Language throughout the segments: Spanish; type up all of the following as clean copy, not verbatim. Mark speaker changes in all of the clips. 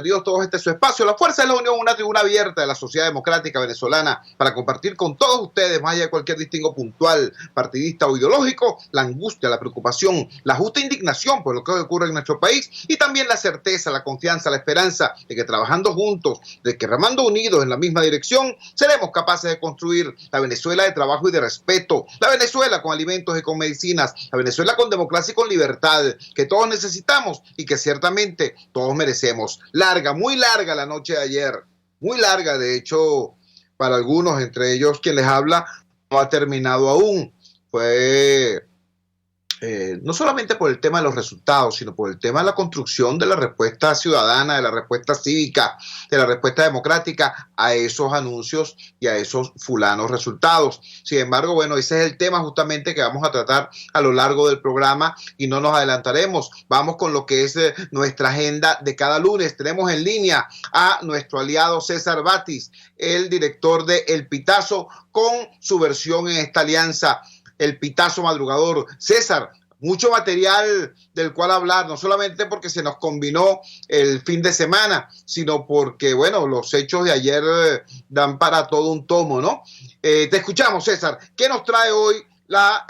Speaker 1: bienvenidos todos a este su espacio. La Fuerza de la Unión, una tribuna abierta de la sociedad democrática venezolana para compartir con todos ustedes, más allá de cualquier distingo puntual, partidista o ideológico, la angustia, la preocupación, la justa indignación por lo que ocurre en nuestro país y también la certeza, la confianza, la esperanza de que trabajando juntos, de que remando unidos en la misma dirección, seremos capaces de construir la Venezuela de trabajo y de respeto, la Venezuela con alimentos y con medicinas, la Venezuela con democracia y con libertad, que todos necesitamos y que ciertamente todos merecemos. Larga, muy larga la noche de ayer, muy larga, de hecho, para algunos, entre ellos quien les habla, no ha terminado aún. Fue no solamente por el tema de los resultados, sino por el tema de la construcción de la respuesta ciudadana, de la respuesta cívica, de la respuesta democrática a esos anuncios y a esos fulanos resultados. Sin embargo, bueno, ese es el tema justamente que vamos a tratar a lo largo del programa y no nos adelantaremos. Vamos con lo que es nuestra agenda de cada lunes. Tenemos en línea a nuestro aliado César Batis, el director de El Pitazo, con su versión en esta alianza, El Pitazo Madrugador. César, mucho material del cual hablar, no solamente porque se nos combinó el fin de semana, sino porque, bueno, los hechos de ayer dan para todo un tomo, ¿no? Te escuchamos, César. ¿Qué nos trae hoy la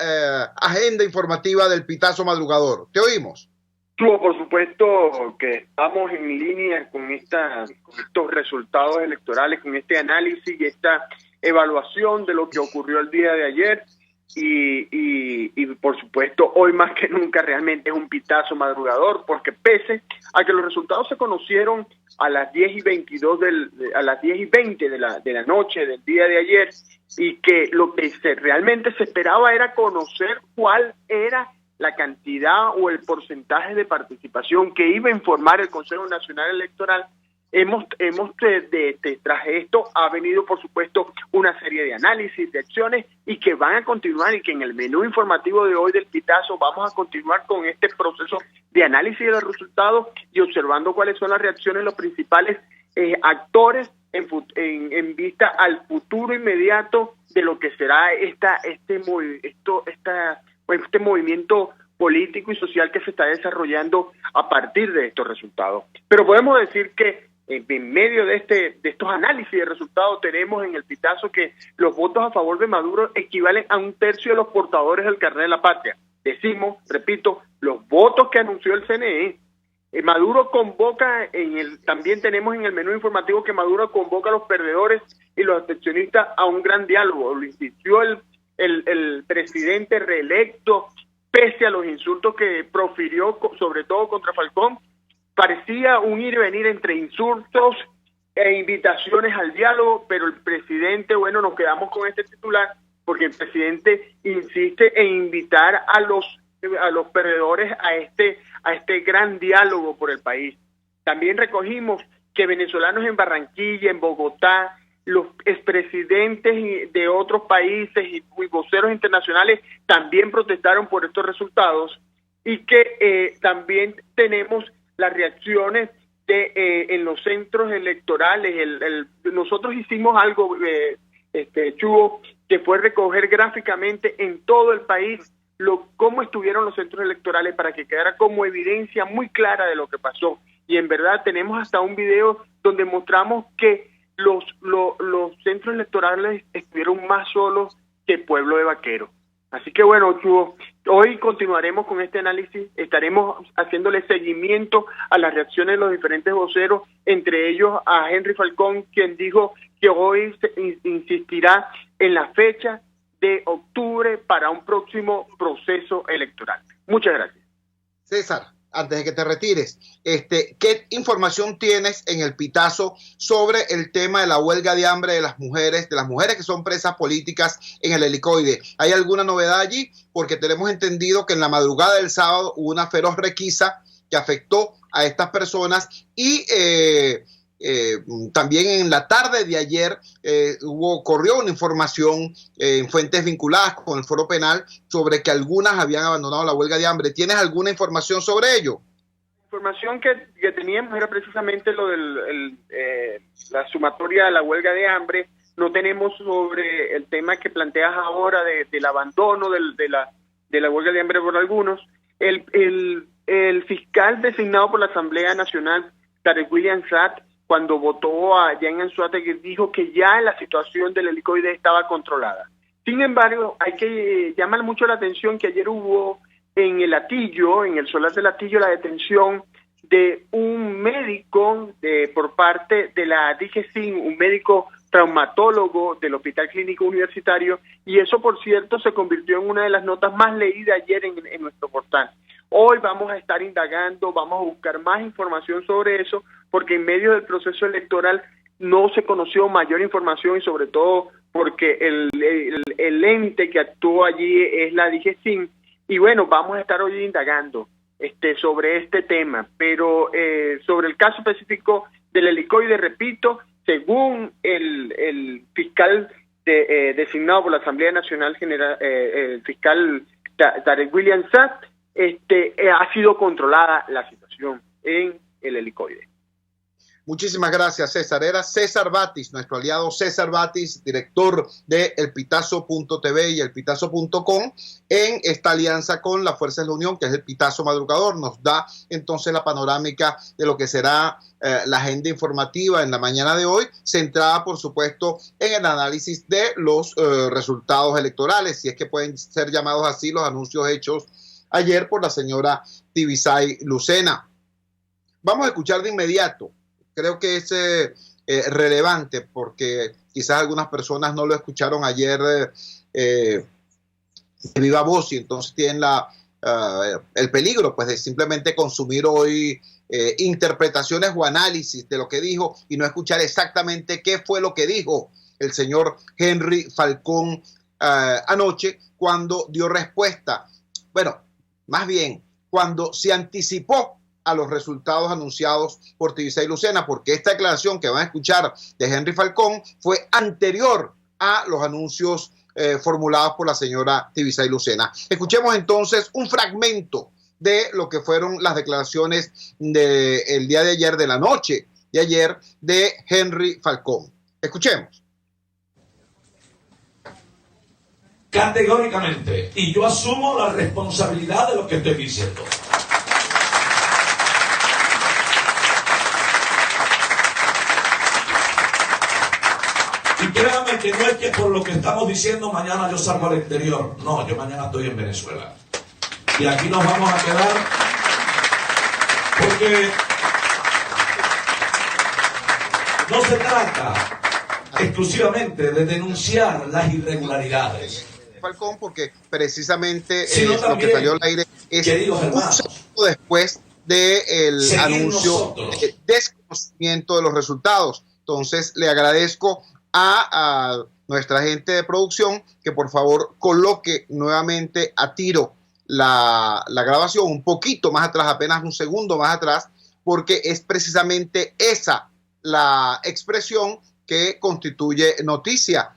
Speaker 1: agenda informativa del Pitazo Madrugador? Te oímos.
Speaker 2: Por supuesto que estamos en línea con estos resultados electorales, con este análisis y esta evaluación de lo que ocurrió el día de ayer. Y por supuesto hoy más que nunca realmente es un pitazo madrugador, porque pese a que los resultados se conocieron a las 10:20 de la noche del día de ayer, y que lo que realmente se esperaba era conocer cuál era la cantidad o el porcentaje de participación que iba a informar el Consejo Nacional Electoral, tras esto ha venido, por supuesto, una serie de análisis, de acciones, y que van a continuar, y que en el menú informativo de hoy del Pitazo vamos a continuar con este proceso de análisis de los resultados y observando cuáles son las reacciones de los principales actores en vista al futuro inmediato de lo que será este movimiento político y social que se está desarrollando a partir de estos resultados. Pero podemos decir que en medio de estos análisis de resultados tenemos en el Pitazo que los votos a favor de Maduro equivalen a 1/3 de los portadores del carnet de la patria. Decimos, repito, los votos que anunció el CNE. Maduro convoca, también tenemos en el menú informativo que Maduro convoca a los perdedores y los abstencionistas a un gran diálogo. Lo insistió el presidente reelecto, pese a los insultos que profirió, sobre todo contra Falcón. Parecía un ir y venir entre insultos e invitaciones al diálogo, pero el presidente, bueno, nos quedamos con este titular porque el presidente insiste en invitar a los perdedores a este gran diálogo por el país. También recogimos que venezolanos en Barranquilla, en Bogotá, los expresidentes de otros países y voceros internacionales también protestaron por estos resultados, y que también tenemos las reacciones en los centros electorales. Nosotros hicimos algo, Chugo, que fue recoger gráficamente en todo el país cómo estuvieron los centros electorales para que quedara como evidencia muy clara de lo que pasó. Y en verdad tenemos hasta un video donde mostramos que los centros electorales estuvieron más solos que Pueblo de Vaquero. Así que bueno, Chugo, hoy continuaremos con este análisis, estaremos haciéndole seguimiento a las reacciones de los diferentes voceros, entre ellos a Henry Falcón, quien dijo que hoy insistirá en la fecha de octubre para un próximo proceso electoral. Muchas gracias.
Speaker 1: César, antes de que te retires, ¿qué información tienes en el Pitazo sobre el tema de la huelga de hambre de las mujeres que son presas políticas en el helicoide? ¿Hay alguna novedad allí? Porque tenemos entendido que en la madrugada del sábado hubo una feroz requisa que afectó a estas personas y también en la tarde de ayer corrió una información en fuentes vinculadas con el Foro Penal sobre que algunas habían abandonado la huelga de hambre. ¿Tienes alguna información sobre ello?
Speaker 2: La información que teníamos era precisamente lo del la sumatoria de la huelga de hambre. No tenemos sobre el tema que planteas ahora del abandono de la huelga de hambre por algunos. El fiscal designado por la Asamblea Nacional Tarek William Saab, cuando votó allá en Anzoátegui, dijo que ya la situación del helicoide estaba controlada. Sin embargo, hay que llamar mucho la atención que ayer hubo en el Hatillo, en el solar del Hatillo, la detención de un médico por parte de la DGCIN, un médico traumatólogo del Hospital Clínico Universitario, y eso, por cierto, se convirtió en una de las notas más leídas ayer en nuestro portal. Hoy vamos a estar indagando, vamos a buscar más información sobre eso, porque en medio del proceso electoral no se conoció mayor información, y sobre todo porque el ente que actuó allí es la DGCIN, y bueno, vamos a estar hoy indagando sobre este tema, pero sobre el caso específico del helicoide, repito, según el fiscal designado por la Asamblea Nacional General, el fiscal Tarek William Saab, ha sido controlada la situación en el helicoide.
Speaker 1: Muchísimas gracias, César. Era César Batis, nuestro aliado César Batis, director de elpitazo.tv y elpitazo.com, en esta alianza con la Fuerza de la Unión, que es el Pitazo Madrugador. Nos da entonces la panorámica de lo que será la agenda informativa en la mañana de hoy, centrada, por supuesto, en el análisis de los resultados electorales, si es que pueden ser llamados así los anuncios hechos ayer por la señora Tibisay Lucena. Vamos a escuchar de inmediato. Creo que es relevante porque quizás algunas personas no lo escucharon ayer de viva voz, y entonces tienen el peligro pues de simplemente consumir hoy interpretaciones o análisis de lo que dijo y no escuchar exactamente qué fue lo que dijo el señor Henry Falcón anoche cuando dio respuesta. Bueno, más bien cuando se anticipó a los resultados anunciados por Tibisay Lucena, porque esta declaración que van a escuchar de Henry Falcón fue anterior a los anuncios formulados por la señora Tibisay Lucena. Escuchemos entonces un fragmento de lo que fueron las declaraciones del día de ayer, de la noche de ayer, de Henry Falcón. Escuchemos.
Speaker 3: Categóricamente, y yo asumo la responsabilidad de lo que estoy diciendo. Y créanme que no es que por lo que estamos diciendo mañana yo salgo al exterior. No, yo mañana estoy en Venezuela. Y aquí nos vamos a quedar porque no se trata exclusivamente de denunciar las irregularidades.
Speaker 1: Falcón, porque precisamente
Speaker 3: lo
Speaker 1: que salió al aire es un segundo después del anuncio de desconocimiento de los resultados. Entonces le agradezco a nuestra gente de producción que por favor coloque nuevamente a tiro la grabación un poquito más atrás, apenas un segundo más atrás, porque es precisamente esa la expresión que constituye noticia,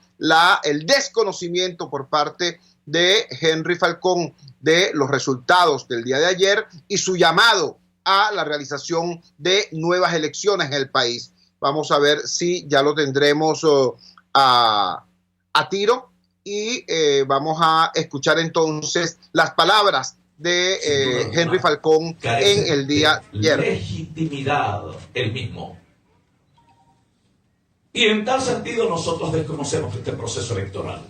Speaker 1: el desconocimiento por parte de Henry Falcón de los resultados del día de ayer y su llamado a la realización de nuevas elecciones en el país. Vamos a ver si ya lo tendremos a tiro y vamos a escuchar entonces las palabras de Henry Falcón en el día de ayer.
Speaker 3: Legitimidad el mismo. Y en tal sentido nosotros desconocemos este proceso electoral.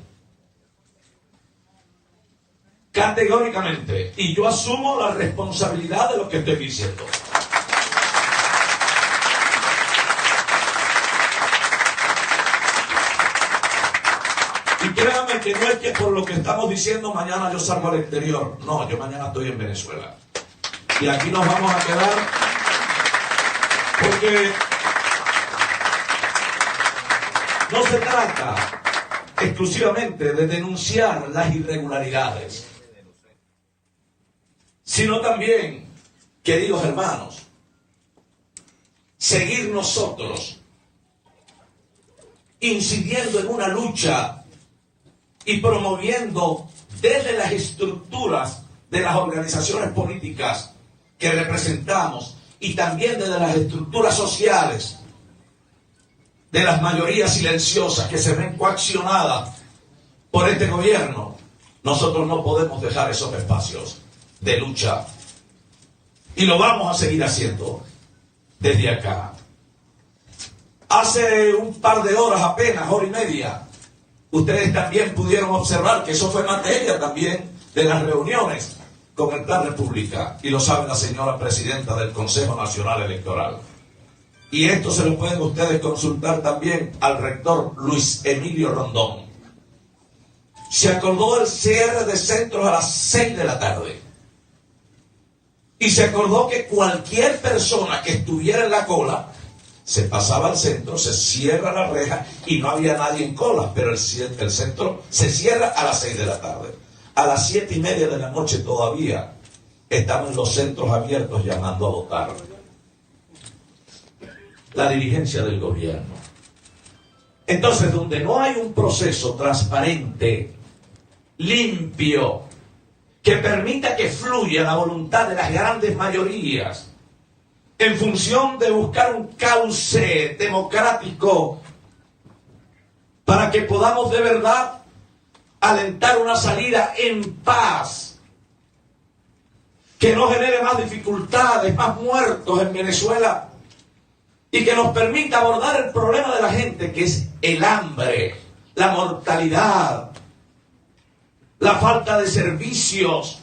Speaker 3: Categóricamente. Y yo asumo la responsabilidad de lo que estoy diciendo. Y créanme que no es que por lo que estamos diciendo mañana yo salgo al exterior. No, yo mañana estoy en Venezuela. Y aquí nos vamos a quedar porque no se trata exclusivamente de denunciar las irregularidades, sino también, queridos hermanos, seguir nosotros incidiendo en una lucha y promoviendo desde las estructuras de las organizaciones políticas que representamos y también desde las estructuras sociales de las mayorías silenciosas que se ven coaccionadas por este gobierno. Nosotros no podemos dejar esos espacios de lucha y lo vamos a seguir haciendo. desde acá. Hace un par de horas apenas, hora y media, ustedes también pudieron observar que eso fue materia también de las reuniones con el Plan República, y lo sabe la señora presidenta del Consejo Nacional Electoral. Y esto se lo pueden ustedes consultar también al rector Luis Emilio Rondón. Se acordó el cierre de centros a las 6 de la tarde. Y se acordó que cualquier persona que estuviera en la cola se pasaba al centro, se cierra la reja y no había nadie en cola, pero el centro se cierra a las 6 de la tarde. A las 7:30 de la noche todavía estamos en los centros abiertos llamando a votar. La dirigencia del gobierno. Entonces, donde no hay un proceso transparente, limpio, que permita que fluya la voluntad de las grandes mayorías en función de buscar un cauce democrático para que podamos de verdad alentar una salida en paz, que no genere más dificultades, más muertos en Venezuela, y que nos permita abordar el problema de la gente, que es el hambre, la mortalidad, la falta de servicios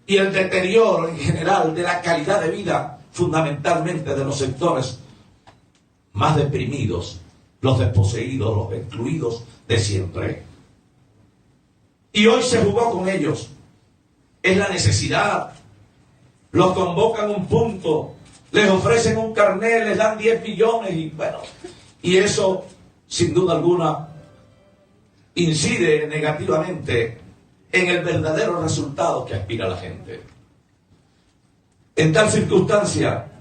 Speaker 3: y el deterioro en general de la calidad de vida, fundamentalmente de los sectores más deprimidos, los desposeídos, los excluidos de siempre. Y hoy se jugó con ellos. Es la necesidad. Los convocan un punto, les ofrecen un carnet, les dan 10 millones y bueno, y eso sin duda alguna incide negativamente en el verdadero resultado que aspira la gente. En tal circunstancia,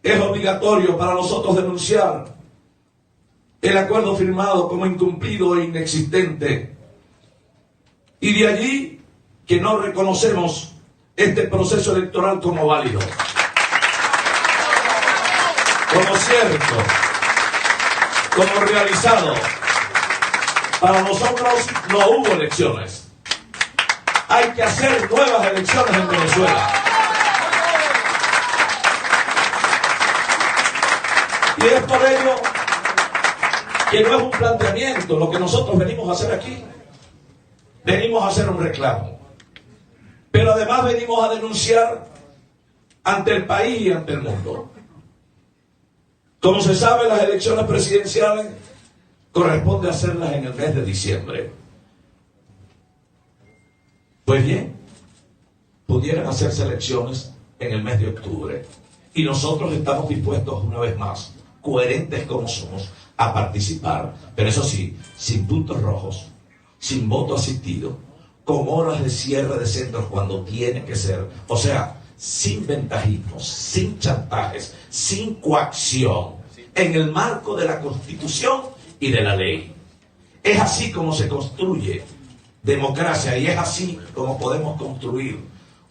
Speaker 3: es obligatorio para nosotros denunciar el acuerdo firmado como incumplido e inexistente, y de allí que no reconocemos este proceso electoral como válido, como cierto, como realizado. Para nosotros no hubo elecciones. Hay que hacer nuevas elecciones en Venezuela. Y es por ello que no es un planteamiento lo que nosotros venimos a hacer aquí. Venimos a hacer un reclamo. Pero además venimos a denunciar ante el país y ante el mundo. Como se sabe, las elecciones presidenciales corresponde hacerlas en el mes de diciembre. Pues bien, pudieran hacerse elecciones en el mes de octubre. Y nosotros estamos dispuestos, una vez más, coherentes como somos, a participar. Pero eso sí, sin puntos rojos, sin voto asistido, con horas de cierre de centros cuando tiene que ser. O sea, sin ventajismos, sin chantajes, sin coacción, en el marco de la Constitución y de la ley. Es así como se construye democracia y es así como podemos construir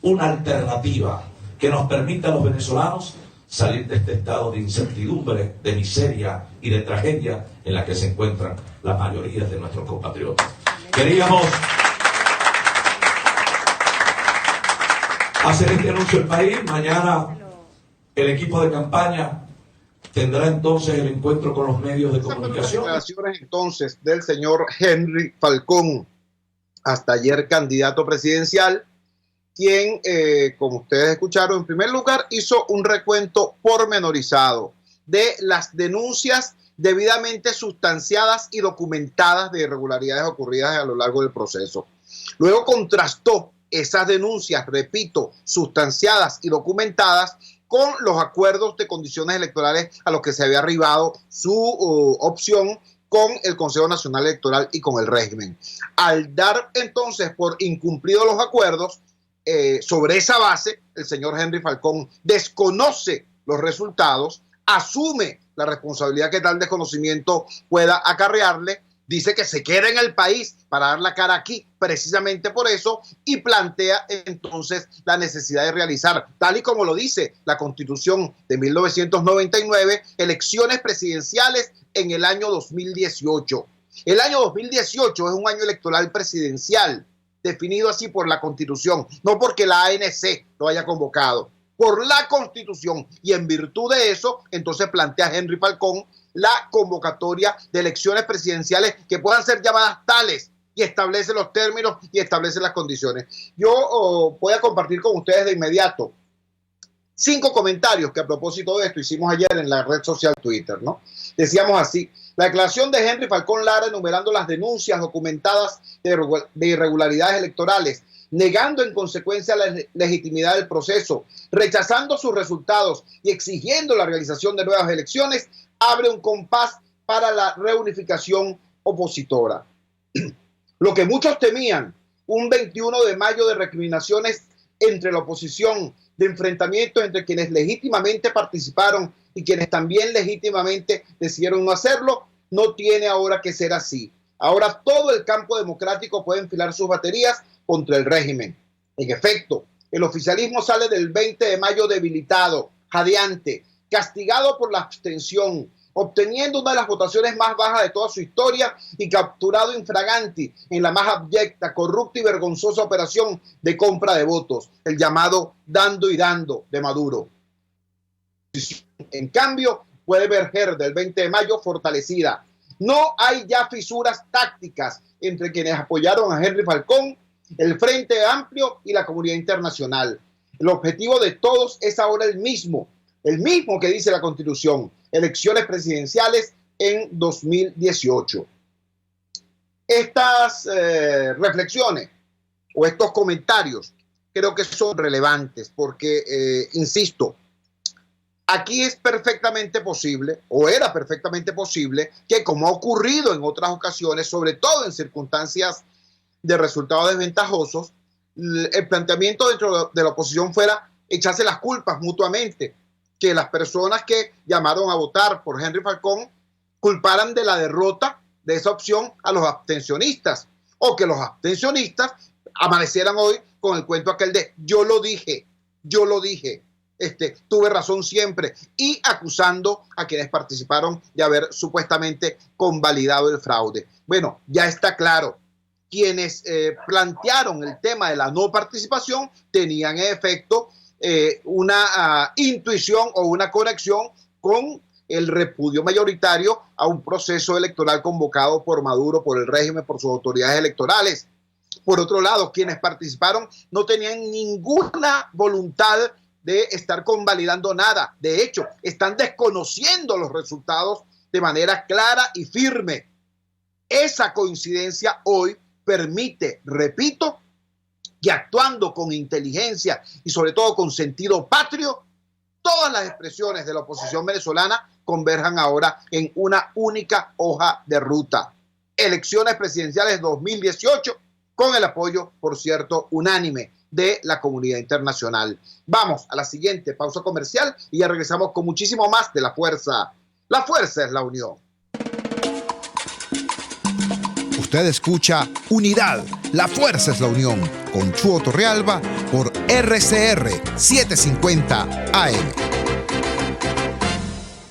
Speaker 3: una alternativa que nos permita a los venezolanos salir de este estado de incertidumbre, de miseria y de tragedia en la que se encuentran la mayoría de nuestros compatriotas. Queríamos hacer este anuncio al país. Mañana el equipo de campaña tendrá entonces el encuentro con los medios de comunicación.
Speaker 1: Las declaraciones entonces del señor Henry Falcón, hasta ayer candidato presidencial, quien, como ustedes escucharon, en primer lugar hizo un recuento pormenorizado de las denuncias debidamente sustanciadas y documentadas de irregularidades ocurridas a lo largo del proceso. Luego contrastó esas denuncias, repito, sustanciadas y documentadas con los acuerdos de condiciones electorales a los que se había arribado su opción con el Consejo Nacional Electoral y con el régimen. Al dar entonces por incumplidos los acuerdos, sobre esa base, el señor Henry Falcón desconoce los resultados, asume la responsabilidad que tal desconocimiento pueda acarrearle, dice que se queda en el país para dar la cara aquí, precisamente por eso, y plantea entonces la necesidad de realizar, tal y como lo dice la Constitución de 1999, elecciones presidenciales en el año 2018. El año 2018 es un año electoral presidencial, definido así por la Constitución, no porque la ANC lo haya convocado. por la Constitución. Y en virtud de eso, entonces plantea Henry Falcón la convocatoria de elecciones presidenciales que puedan ser llamadas tales, y establece los términos y establece las condiciones. Yo voy a compartir con ustedes de inmediato 5 comentarios que a propósito de esto hicimos ayer en la red social Twitter, ¿no? Decíamos así: la declaración de Henry Falcón Lara enumerando las denuncias documentadas de irregularidades electorales, negando en consecuencia la legitimidad del proceso, rechazando sus resultados y exigiendo la realización de nuevas elecciones, abre un compás para la reunificación opositora. Lo que muchos temían, un 21 de mayo de recriminaciones entre la oposición, de enfrentamientos entre quienes legítimamente participaron y quienes también legítimamente decidieron no hacerlo, no tiene ahora que ser así. Ahora todo el campo democrático puede enfilar sus baterías contra el régimen. En efecto, el oficialismo sale del 20 de mayo debilitado, jadeante, castigado por la abstención, obteniendo una de las votaciones más bajas de toda su historia y capturado infraganti en la más abyecta, corrupta y vergonzosa operación de compra de votos, el llamado dando y dando de Maduro. En cambio, puede emerger del 20 de mayo fortalecida. No hay ya fisuras tácticas entre quienes apoyaron a Henry Falcón, el Frente Amplio y la comunidad internacional. El objetivo de todos es ahora el mismo que dice la Constitución: elecciones presidenciales en 2018. Estas reflexiones o estos comentarios creo que son relevantes porque, insisto, aquí es perfectamente posible, o era perfectamente posible, que como ha ocurrido en otras ocasiones, sobre todo en circunstancias de resultados desventajosos, el planteamiento dentro de la oposición fuera echarse las culpas mutuamente, que las personas que llamaron a votar por Henry Falcón culparan de la derrota de esa opción a los abstencionistas, o que los abstencionistas amanecieran hoy con el cuento aquel de yo lo dije, tuve razón siempre, y acusando a quienes participaron de haber supuestamente convalidado el fraude. Bueno, ya está claro, quienes plantearon el tema de la no participación tenían en efecto una intuición o una conexión con el repudio mayoritario a un proceso electoral convocado por Maduro, por el régimen, por sus autoridades electorales. Por otro lado, quienes participaron no tenían ninguna voluntad de estar convalidando nada. De hecho, están desconociendo los resultados de manera clara y firme. Esa coincidencia hoy permite, repito, que actuando con inteligencia y sobre todo con sentido patrio, todas las expresiones de la oposición venezolana converjan ahora en una única hoja de ruta. Elecciones presidenciales 2018 con el apoyo, por cierto, unánime de la comunidad internacional. Vamos a la siguiente pausa comercial y ya regresamos con muchísimo más de La Fuerza. La fuerza es la unión.
Speaker 4: Usted escucha Unidad, la fuerza es la unión, con Chuo Torrealba por RCR 750 AM.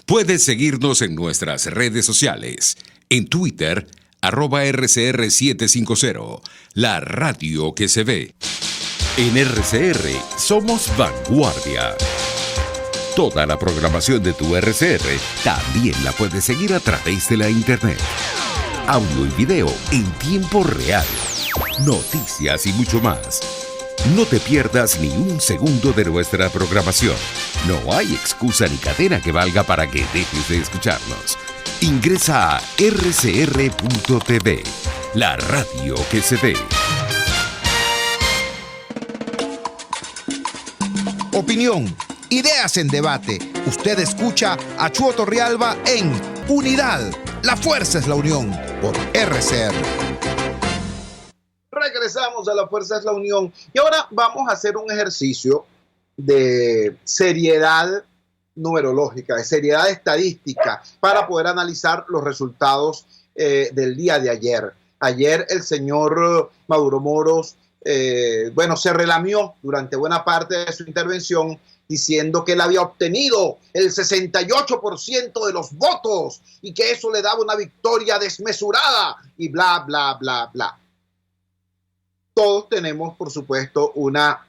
Speaker 5: Puedes seguirnos en nuestras redes sociales. En Twitter, @RCR750, la radio que se ve. En RCR somos vanguardia. Toda la programación de tu RCR también la puedes seguir a través de la internet. Audio y video en tiempo real, noticias y mucho más. No te pierdas ni un segundo de nuestra programación. No hay excusa ni cadena que valga para que dejes de escucharnos. Ingresa a rcr.tv, la radio que se ve.
Speaker 4: Opinión, ideas en debate. Usted escucha a Chuo Torrealba en Unidad, la fuerza es la unión, por RCR.
Speaker 1: Regresamos a La Fuerza es la Unión y ahora vamos a hacer un ejercicio de seriedad numerológica, de seriedad estadística para poder analizar los resultados del día de ayer. Ayer el señor Maduro Moros, se relamió durante buena parte de su intervención diciendo que él había obtenido el 68% de los votos y que eso le daba una victoria desmesurada y bla, bla, bla, bla. Todos tenemos, por supuesto, una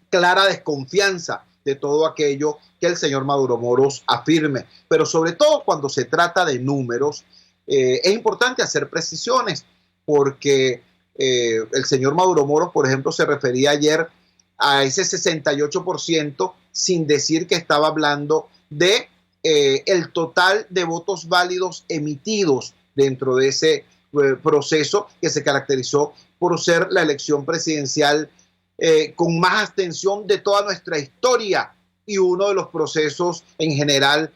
Speaker 1: clara desconfianza de todo aquello que el señor Maduro Moros afirme. Pero sobre todo cuando se trata de números, es importante hacer precisiones, porque el señor Maduro Moros, por ejemplo, se refería ayer a ese 68% sin decir que estaba hablando de el total de votos válidos emitidos dentro de ese proceso que se caracterizó por ser la elección presidencial con más abstención de toda nuestra historia y uno de los procesos en general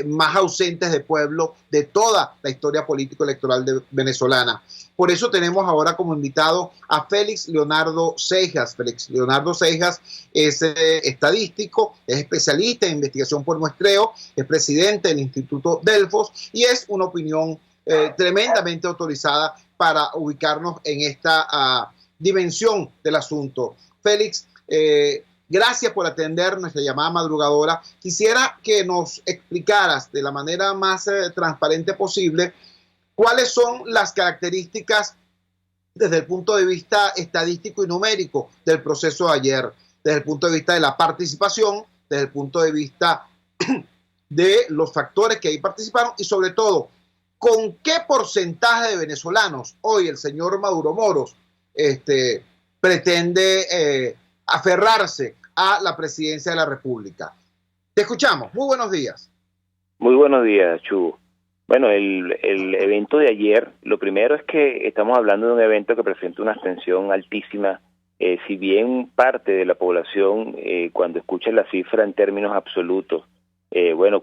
Speaker 1: más ausentes de pueblo de toda la historia político-electoral venezolana. Por eso tenemos ahora como invitado a Félix Leonardo Seijas. Félix Leonardo Seijas es estadístico, es especialista en investigación por muestreo, es presidente del Instituto Delfos y es una opinión tremendamente autorizada para ubicarnos en esta dimensión del asunto. Félix, gracias por atender nuestra llamada madrugadora. Quisiera que nos explicaras de la manera más transparente posible cuáles son las características desde el punto de vista estadístico y numérico del proceso de ayer, desde el punto de vista de la participación, desde el punto de vista de los factores que ahí participaron y sobre todo, ¿con qué porcentaje de venezolanos hoy el señor Maduro Moros pretende aferrarse a la presidencia de la República? Te escuchamos. Muy buenos días.
Speaker 6: Muy buenos días, Chu. Bueno, el evento de ayer, lo primero es que estamos hablando de un evento que presenta una abstención altísima. Si bien parte de la población, cuando escucha la cifra en términos absolutos,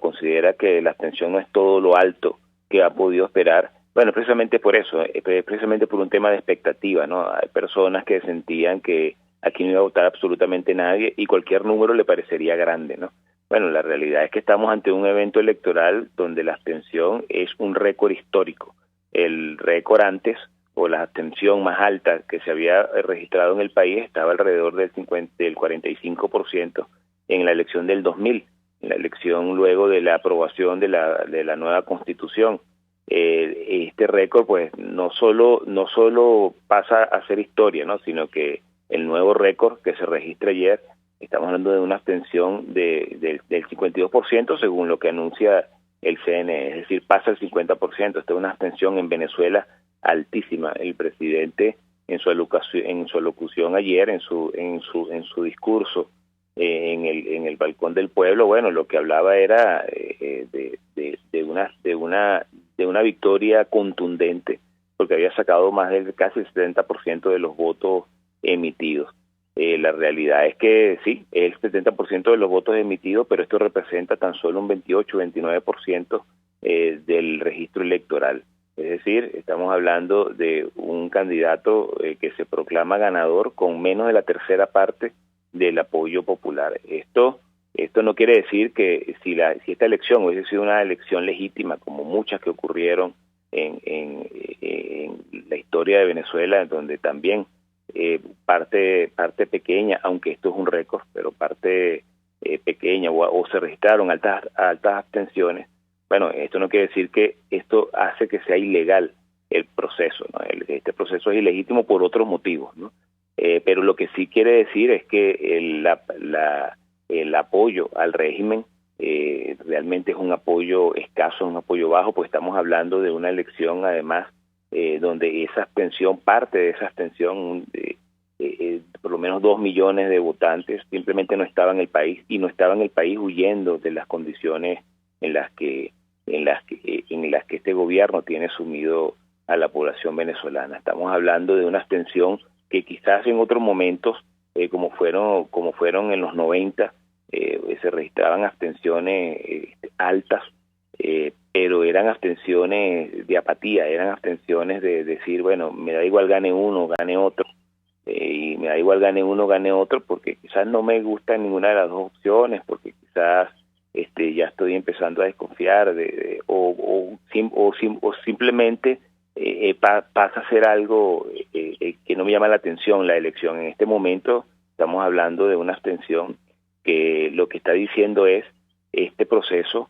Speaker 6: considera que la abstención no es todo lo alto que ha podido esperar. Bueno, precisamente por eso, precisamente por un tema de expectativa, ¿no? Hay personas que sentían que aquí no iba a votar absolutamente nadie y cualquier número le parecería grande, ¿no? Bueno, la realidad es que estamos ante un evento electoral donde la abstención es un récord histórico. El récord antes, o la abstención más alta que se había registrado en el país, estaba alrededor del 45% en la elección del 2000, en la elección luego de la aprobación de la nueva Constitución. Este récord, pues, no solo pasa a ser historia, ¿no? Sino que el nuevo récord que se registra ayer, estamos hablando de una abstención del 52% según lo que anuncia el CNE, es decir, pasa el 50%. Esta es una abstención en Venezuela altísima. El presidente en su alocución ayer, en su discurso en el balcón del pueblo, bueno, lo que hablaba era de una victoria contundente, porque había sacado más del casi el 70% de los votos emitidos. La realidad es que sí, es el 70% de los votos emitidos, pero esto representa tan solo un 28-29% del registro electoral. Es decir, estamos hablando de un candidato que se proclama ganador con menos de la tercera parte del apoyo popular. Esto no quiere decir que si esta elección hubiese sido una elección legítima, como muchas que ocurrieron en la historia de Venezuela, donde también parte pequeña, aunque esto es un récord, pero parte pequeña o se registraron altas abstenciones. Bueno, esto no quiere decir que esto hace que sea ilegal el proceso, ¿no? Este proceso es ilegítimo por otros motivos, ¿no? Pero lo que sí quiere decir es que el apoyo al régimen realmente es un apoyo escaso, un apoyo bajo, pues estamos hablando de una elección además donde esa abstención, parte de esa abstención, por lo menos 2 millones de votantes simplemente no estaban en el país, y no estaban en el país huyendo de las condiciones en las que este gobierno tiene sumido a la población venezolana. Estamos hablando de una abstención que quizás en otros momentos, como fueron en los 90, se registraban abstenciones altas, pero eran abstenciones de apatía, eran abstenciones de decir, bueno, me da igual gane uno, gane otro, y me da igual gane uno, gane otro, porque quizás no me gusta ninguna de las dos opciones, porque quizás ya estoy empezando a desconfiar o simplemente pasa a ser algo que no me llama la atención la elección. En este momento estamos hablando de una abstención que lo que está diciendo es: este proceso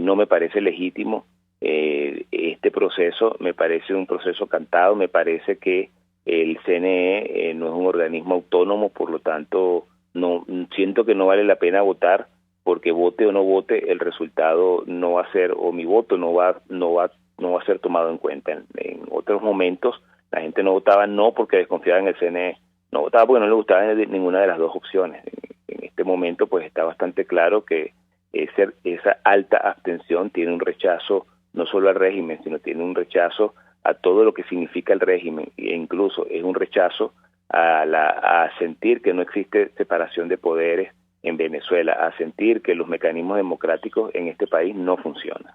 Speaker 6: no me parece legítimo, este proceso me parece un proceso cantado, me parece que el CNE no es un organismo autónomo, por lo tanto no siento que no vale la pena votar, porque vote o no vote, el resultado no va a ser, o mi voto no va a ser tomado en cuenta. En otros momentos la gente no votaba no porque desconfiaba en el CNE, no votaba porque no le gustaba ninguna de las dos opciones. En este momento pues está bastante claro que esa alta abstención tiene un rechazo no solo al régimen, sino tiene un rechazo a todo lo que significa el régimen, e incluso es un rechazo a sentir que no existe separación de poderes en Venezuela, a sentir que los mecanismos democráticos en este país no funcionan.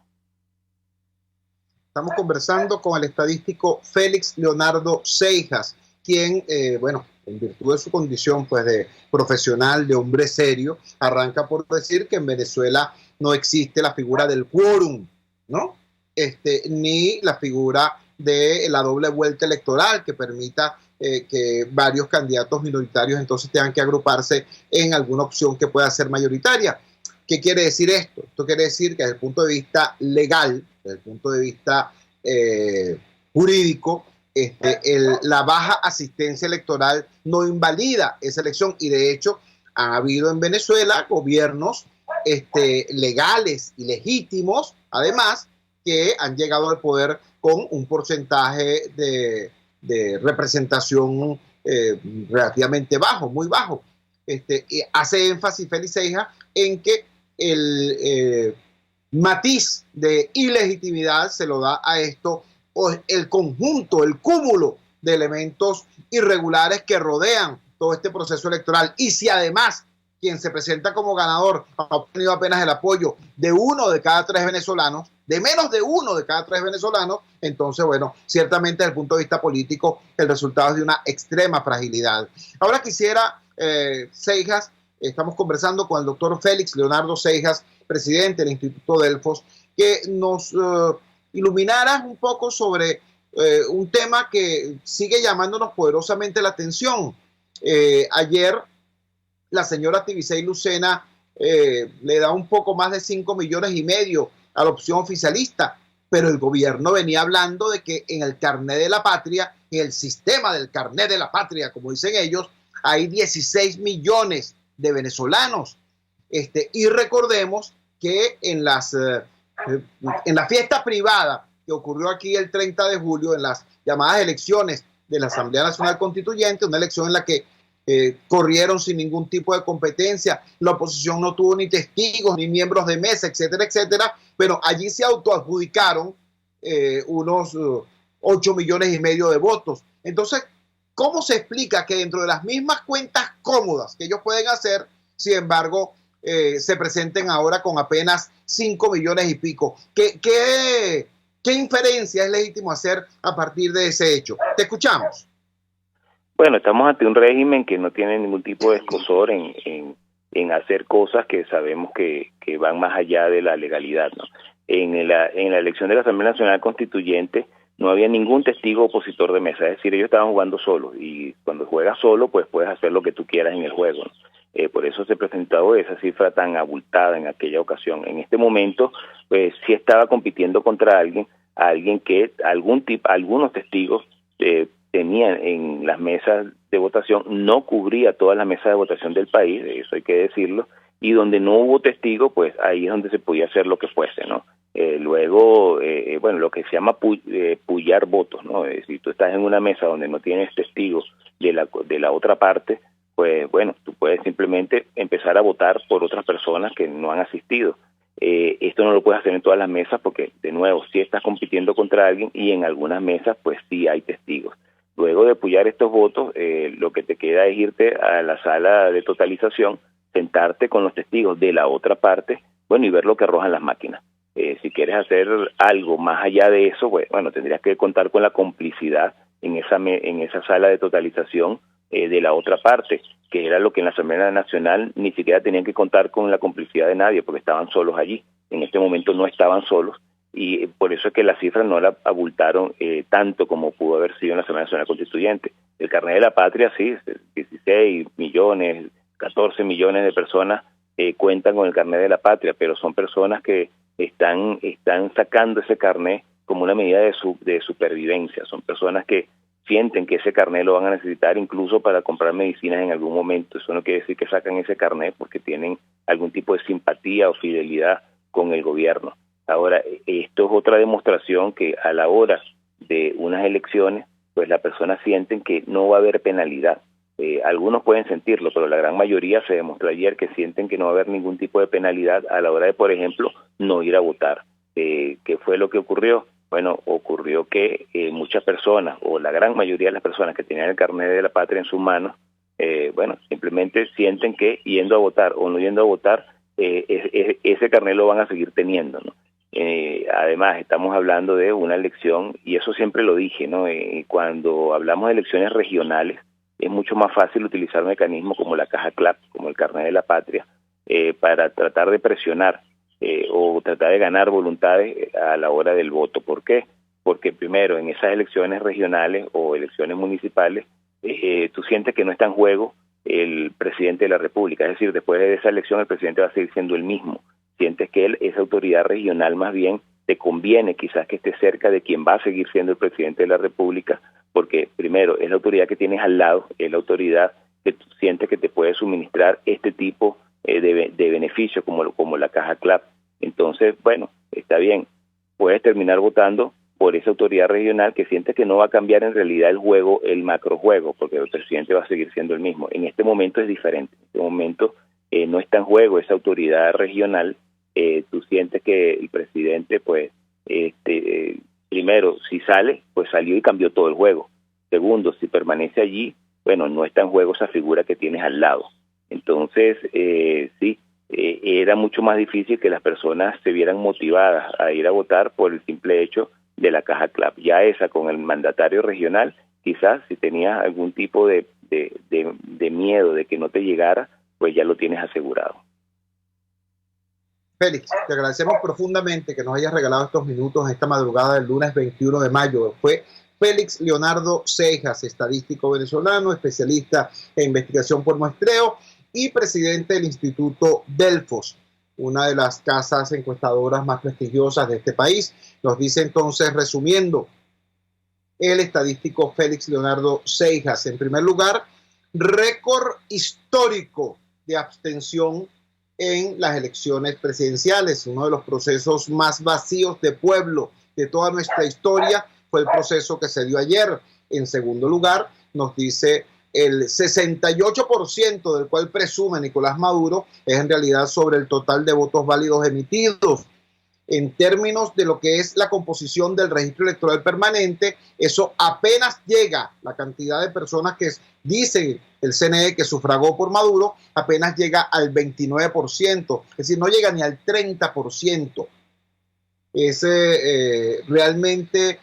Speaker 1: Estamos conversando con el estadístico Félix Leonardo Seijas, quien, en virtud de su condición pues de profesional, de hombre serio, arranca por decir que en Venezuela no existe la figura del quórum, ¿no? Ni la figura de la doble vuelta electoral que permita que varios candidatos minoritarios entonces tengan que agruparse en alguna opción que pueda ser mayoritaria. ¿Qué quiere decir esto? Esto quiere decir que desde el punto de vista legal, desde el punto de vista jurídico, la baja asistencia electoral no invalida esa elección, y de hecho ha habido en Venezuela gobiernos legales y legítimos, además, que han llegado al poder con un porcentaje de representación relativamente bajo, muy bajo. Hace énfasis Félix Seijas en que el matiz de ilegitimidad se lo da a esto, o el conjunto, el cúmulo de elementos irregulares que rodean todo este proceso electoral. Y si además quien se presenta como ganador ha obtenido apenas el apoyo de 1 de cada 3 venezolanos, de menos de 1 de cada 3 venezolanos, entonces, ciertamente desde el punto de vista político, el resultado es de una extrema fragilidad. Ahora quisiera, Seijas, estamos conversando con el doctor Félix Leonardo Seijas, presidente del Instituto Delfos, que nos iluminaras un poco sobre un tema que sigue llamándonos poderosamente la atención. Ayer la señora Tibisay Lucena le da un poco más de 5,5 millones a la opción oficialista, pero el gobierno venía hablando de que en el carnet de la patria, en el sistema del carnet de la patria, como dicen ellos, hay 16 millones de venezolanos. Y recordemos que en la fiesta privada que ocurrió aquí el 30 de julio, en las llamadas elecciones de la Asamblea Nacional Constituyente, una elección en la que corrieron sin ningún tipo de competencia, la oposición no tuvo ni testigos, ni miembros de mesa, etcétera, etcétera, pero allí se autoadjudicaron unos 8,5 millones de votos. Entonces, ¿cómo se explica que dentro de las mismas cuentas cómodas que ellos pueden hacer, sin embargo, se presenten ahora con apenas 5 millones y pico? ¿Qué inferencia es legítimo hacer a partir de ese hecho? Te escuchamos.
Speaker 6: Bueno, estamos ante un régimen que no tiene ningún tipo de escozor en hacer cosas que sabemos que van más allá de la legalidad, ¿no? En la elección de la Asamblea Nacional Constituyente no había ningún testigo opositor de mesa, es decir, ellos estaban jugando solos, y cuando juegas solo, pues puedes hacer lo que tú quieras en el juego, ¿no? Por eso se presentó esa cifra tan abultada en aquella ocasión. En este momento, pues sí estaba compitiendo contra alguien que algunos testigos tenían en las mesas de votación, no cubría todas las mesas de votación del país, eso hay que decirlo, y donde no hubo testigo, pues ahí es donde se podía hacer lo que fuese, ¿no? Luego, lo que se llama pullar votos, ¿no? Si tú estás en una mesa donde no tienes testigos de la otra parte, pues tú puedes simplemente empezar a votar por otras personas que no han asistido. Esto no lo puedes hacer en todas las mesas porque, de nuevo, sí estás compitiendo contra alguien, y en algunas mesas, pues sí hay testigos. Luego de pullar estos votos, lo que te queda es irte a la sala de totalización, sentarte con los testigos de la otra parte, y ver lo que arrojan las máquinas. Si quieres hacer algo más allá de eso, tendrías que contar con la complicidad en esa sala de totalización de la otra parte, que era lo que en la Asamblea Nacional ni siquiera tenían que contar con la complicidad de nadie, porque estaban solos allí. En este momento no estaban solos, y por eso es que las cifras no la abultaron tanto como pudo haber sido en la Asamblea Nacional Constituyente. El carnet de la patria, sí, 16 millones, 14 millones de personas cuentan con el carnet de la patria, pero son personas que están sacando ese carnet como una medida de supervivencia. Son personas que sienten que ese carnet lo van a necesitar incluso para comprar medicinas en algún momento. Eso no quiere decir que sacan ese carnet porque tienen algún tipo de simpatía o fidelidad con el gobierno. Ahora, esto es otra demostración que a la hora de unas elecciones, pues las personas sienten que no va a haber penalidad. Algunos pueden sentirlo, pero la gran mayoría se demostró ayer que sienten que no va a haber ningún tipo de penalidad a la hora de, por ejemplo, no ir a votar. ¿Qué fue lo que ocurrió? Bueno, ocurrió que muchas personas, o la gran mayoría de las personas que tenían el carnet de la patria en sus manos, simplemente sienten que yendo a votar o no yendo a votar, ese carnet lo van a seguir teniendo, ¿no? Además, estamos hablando de una elección, y eso siempre lo dije, ¿no? Cuando hablamos de elecciones regionales, es mucho más fácil utilizar mecanismos como la caja CLAP, como el carnet de la patria, para tratar de presionar o tratar de ganar voluntades a la hora del voto. ¿Por qué? Porque primero, en esas elecciones regionales o elecciones municipales, tú sientes que no está en juego el presidente de la República, es decir, después de esa elección el presidente va a seguir siendo el mismo. Sientes que esa autoridad regional más bien te conviene quizás que esté cerca de quien va a seguir siendo el presidente de la República, porque primero es la autoridad que tienes al lado, es la autoridad que tú sientes que te puede suministrar este tipo de beneficios como la caja CLAP. Entonces, bueno, está bien, puedes terminar votando por esa autoridad regional que sientes que no va a cambiar en realidad el juego, el macrojuego, porque el presidente va a seguir siendo el mismo. En este momento es diferente, en este momento no está en juego esa autoridad regional. Tú sientes que el presidente, pues, primero, si sale, pues salió y cambió todo el juego. Segundo, si permanece allí, bueno, no está en juego esa figura que tienes al lado. Entonces, era mucho más difícil que las personas se vieran motivadas a ir a votar por el simple hecho de la caja CLAP. Ya esa con el mandatario regional, quizás si tenías algún tipo de miedo de que no te llegara, pues ya lo tienes asegurado.
Speaker 1: Félix, te agradecemos profundamente que nos hayas regalado estos minutos esta madrugada del lunes 21 de mayo. Fue Félix Leonardo Seijas, estadístico venezolano, especialista en investigación por muestreo y presidente del Instituto Delfos, una de las casas encuestadoras más prestigiosas de este país. Nos dice entonces, resumiendo, el estadístico Félix Leonardo Seijas, en primer lugar, récord histórico de abstención en las elecciones presidenciales. Uno de los procesos más vacíos de pueblo de toda nuestra historia fue el proceso que se dio ayer. En segundo lugar, nos dice el 68% del cual presume Nicolás Maduro es en realidad sobre el total de votos válidos emitidos. En términos de lo que es la composición del registro electoral permanente, eso apenas llega, la cantidad de personas que dicen el CNE que sufragó por Maduro, apenas llega al 29%, es decir, no llega ni al 30%. Es realmente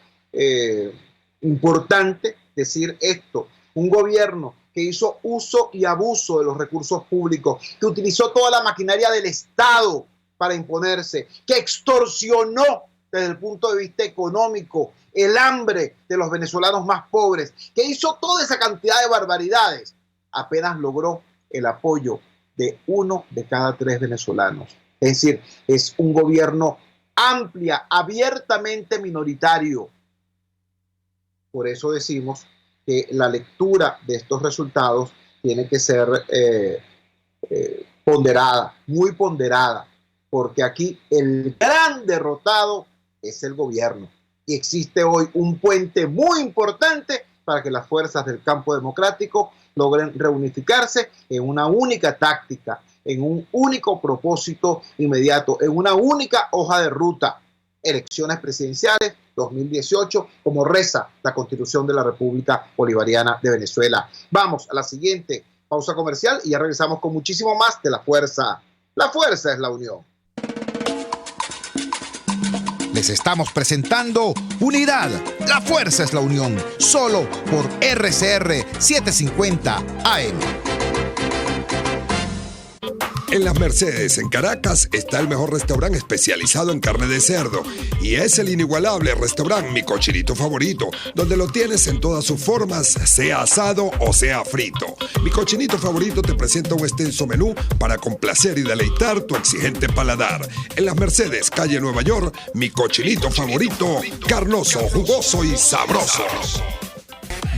Speaker 1: importante decir esto. Un gobierno que hizo uso y abuso de los recursos públicos, que utilizó toda la maquinaria del Estado para imponerse, que extorsionó desde el punto de vista económico el hambre de los venezolanos más pobres, que hizo toda esa cantidad de barbaridades, apenas logró el apoyo de 1 de cada 3 venezolanos. Es decir, es un gobierno abiertamente minoritario. Por eso decimos que la lectura de estos resultados tiene que ser ponderada, muy ponderada, porque aquí el gran derrotado es el gobierno. Y existe hoy un puente muy importante para que las fuerzas del campo democrático logren reunificarse en una única táctica, en un único propósito inmediato, en una única hoja de ruta. Elecciones presidenciales 2018, como reza la Constitución de la República Bolivariana de Venezuela. Vamos a la siguiente pausa comercial y ya regresamos con muchísimo más de La Fuerza. La fuerza es la unión.
Speaker 4: Les estamos presentando Unidad. La fuerza es la unión. Solo por RCR 750 AM.
Speaker 7: En Las Mercedes, en Caracas, está el mejor restaurante especializado en carne de cerdo. Y es el inigualable restaurante Mi Cochinito Favorito, donde lo tienes en todas sus formas, sea asado o sea frito. Mi Cochinito Favorito te presenta un extenso menú para complacer y deleitar tu exigente paladar. En Las Mercedes, calle Nueva York, Mi Cochinito Favorito, carnoso, jugoso y sabroso.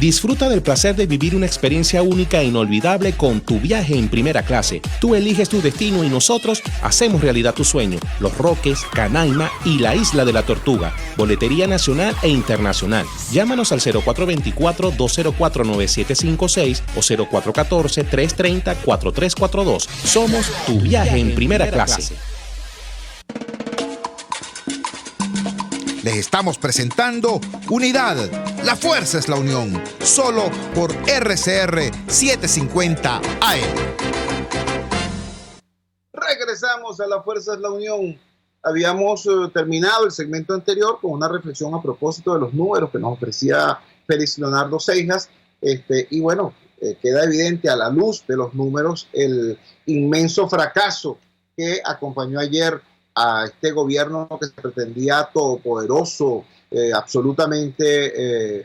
Speaker 8: Disfruta del placer de vivir una experiencia única e inolvidable con tu viaje en primera clase. Tú eliges tu destino y nosotros hacemos realidad tu sueño. Los Roques, Canaima y la Isla de la Tortuga. Boletería nacional e internacional. Llámanos al 0424-204-9756 o 0414-330-4342. Somos tu viaje en primera clase.
Speaker 4: Les estamos presentando Unidad. La fuerza es la unión. Solo por RCR 750 AM.
Speaker 1: Regresamos a La fuerza es la unión. Habíamos terminado el segmento anterior con una reflexión a propósito de los números que nos ofrecía Félix Leonardo Seijas. Y bueno, queda evidente a la luz de los números el inmenso fracaso que acompañó ayer a este gobierno que se pretendía todopoderoso, absolutamente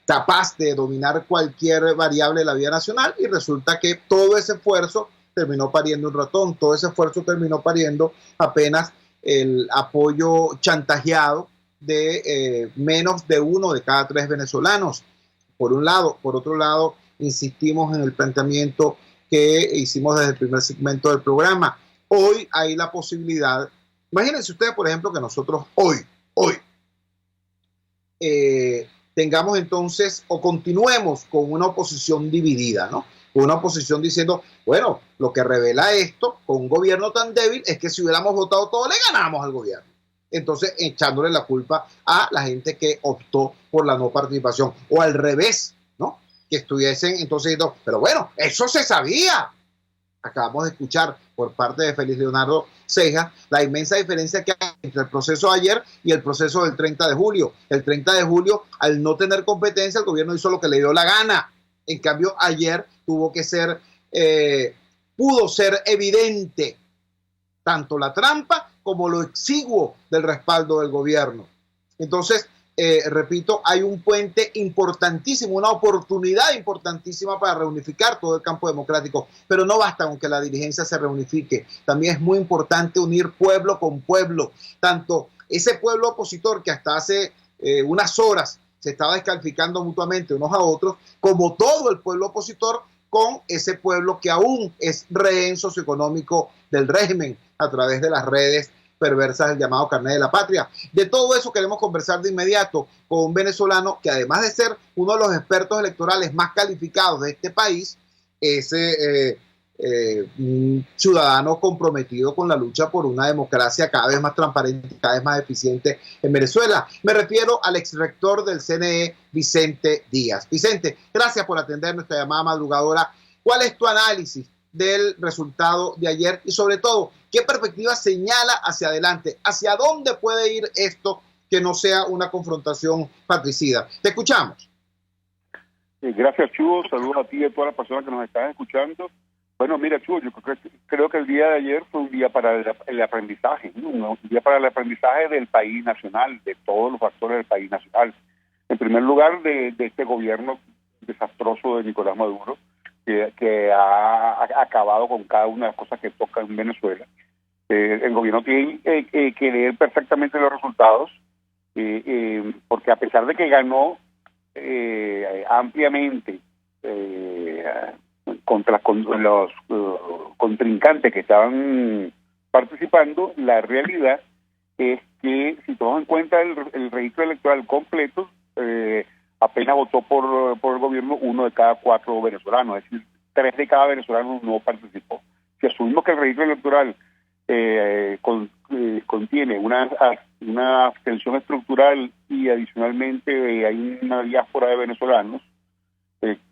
Speaker 1: capaz de dominar cualquier variable de la vida nacional, y resulta que todo ese esfuerzo terminó pariendo un ratón, todo ese esfuerzo terminó pariendo apenas el apoyo chantajeado de menos de 1 de cada 3 venezolanos, por un lado. Por otro lado, insistimos en el planteamiento que hicimos desde el primer segmento del programa. Hoy hay la posibilidad, imagínense ustedes, por ejemplo, que nosotros hoy tengamos entonces o continuemos con una oposición dividida, ¿no? Una oposición diciendo, bueno, lo que revela esto con un gobierno tan débil es que si hubiéramos votado todo, le ganamos al gobierno. Entonces, echándole la culpa a la gente que optó por la no participación, o al revés, ¿no? Que estuviesen entonces diciendo, pero bueno, eso se sabía. Acabamos de escuchar por parte de Félix Leonardo Seijas la inmensa diferencia que hay entre el proceso de ayer y el proceso del 30 de julio. El 30 de julio, al no tener competencia, el gobierno hizo lo que le dio la gana. En cambio, ayer tuvo que ser, pudo ser evidente tanto la trampa como lo exiguo del respaldo del gobierno. Entonces, repito, hay un puente importantísimo, una oportunidad importantísima para reunificar todo el campo democrático, pero no basta con que la dirigencia se reunifique. También es muy importante unir pueblo con pueblo, tanto ese pueblo opositor que hasta hace unas horas se estaba descalificando mutuamente unos a otros, como todo el pueblo opositor con ese pueblo que aún es rehén socioeconómico del régimen a través de las redes perversas del llamado carnet de la patria. De todo eso queremos conversar de inmediato con un venezolano que, además de ser uno de los expertos electorales más calificados de este país, es un ciudadano comprometido con la lucha por una democracia cada vez más transparente, cada vez más eficiente en Venezuela. Me refiero al exrector del CNE, Vicente Díaz. Vicente, gracias por atender nuestra llamada madrugadora. ¿Cuál es tu análisis del resultado de ayer y, sobre todo, qué perspectiva señala hacia adelante? ¿Hacia dónde puede ir esto que no sea una confrontación patricida? Te escuchamos.
Speaker 9: Gracias, Chugo. Saludos a ti y a todas las personas que nos están escuchando. Bueno, mira, Chugo, yo creo que el día de ayer fue un día para el aprendizaje, ¿no? Un día para el aprendizaje del país nacional, de todos los factores del país nacional. En primer lugar, de este gobierno desastroso de Nicolás Maduro, que ha acabado con cada una de las cosas que toca en Venezuela. El gobierno tiene que leer perfectamente los resultados, porque a pesar de que ganó ampliamente contra los contrincantes que estaban participando, la realidad es que, si tomamos en cuenta el registro electoral completo, apenas votó por el gobierno 1 de cada 4 venezolanos, es decir, 3 de cada venezolano no participó. Si asumimos que el registro electoral contiene una abstención estructural y adicionalmente hay una diáspora de venezolanos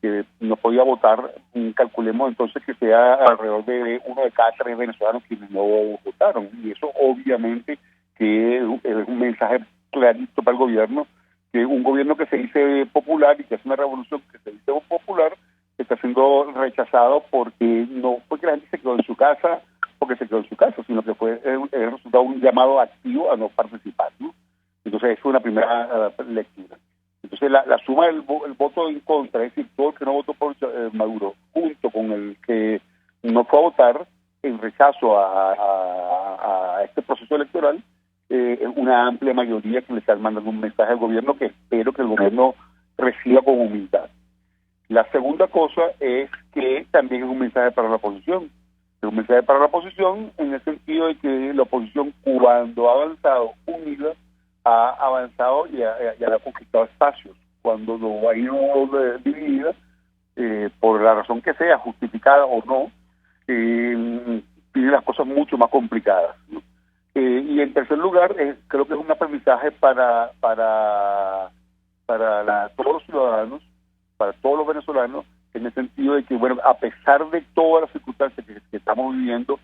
Speaker 9: que no podía votar, calculemos entonces que sea alrededor de 1 de cada 3 venezolanos quienes no votaron, y eso obviamente que es un mensaje clarito para el gobierno, que un gobierno que se dice popular y que hace una revolución que se dice popular está siendo rechazado porque no fue que la gente se quedó en su casa porque se quedó en su casa, sino que fue el resultado de un llamado activo a no participar, ¿no? Entonces, es una primera lectura. Entonces, la suma del voto en contra, es decir, todo el que no votó por Maduro, junto con el que no fue a votar en rechazo a este proceso electoral, una amplia mayoría que le están mandando un mensaje al gobierno que espero que el gobierno reciba con humildad. La segunda cosa es que también es un mensaje para la oposición. Es un mensaje para la oposición en el sentido de que la oposición, cuando ha avanzado unida, ha avanzado y ha conquistado espacios. Cuando lo ha ido dividida, por la razón que sea, justificada o no, tiene las cosas mucho más complicadas, ¿no? Y en tercer lugar, creo que es un aprendizaje para todos los ciudadanos, para todos los venezolanos, en el sentido de que, bueno, a pesar de todas las circunstancias que estamos viviendo,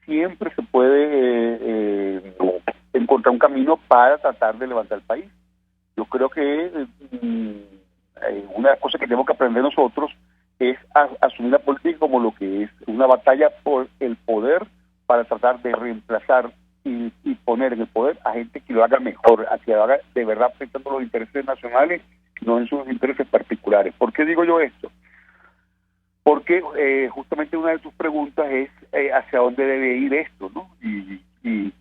Speaker 9: siempre se puede encontrar un camino para tratar de levantar el país. Yo creo que una de las cosas que tenemos que aprender nosotros es asumir la política como lo que es, una batalla por el poder para tratar de reemplazar y poner en el poder a gente que lo haga mejor, a que lo haga de verdad pensando en los intereses nacionales, no en sus intereses particulares. ¿Por qué digo yo esto? Porque justamente una de tus preguntas es hacia dónde debe ir esto, ¿no? Y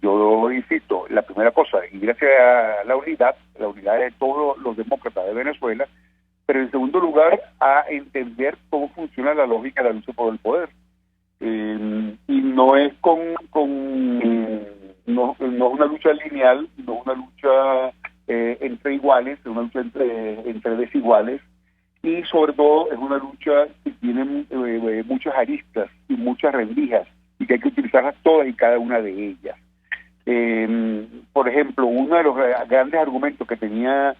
Speaker 9: yo insisto, la primera cosa, ir hacia la unidad de todos los demócratas de Venezuela, pero en segundo lugar, a entender cómo funciona la lógica de la lucha por el poder. Y no es no es una lucha lineal, no es una lucha entre iguales, es una lucha entre desiguales, y sobre todo es una lucha que tiene muchas aristas y muchas rendijas, y que hay que utilizarlas todas y cada una de ellas. Por ejemplo, uno de los grandes argumentos que tenía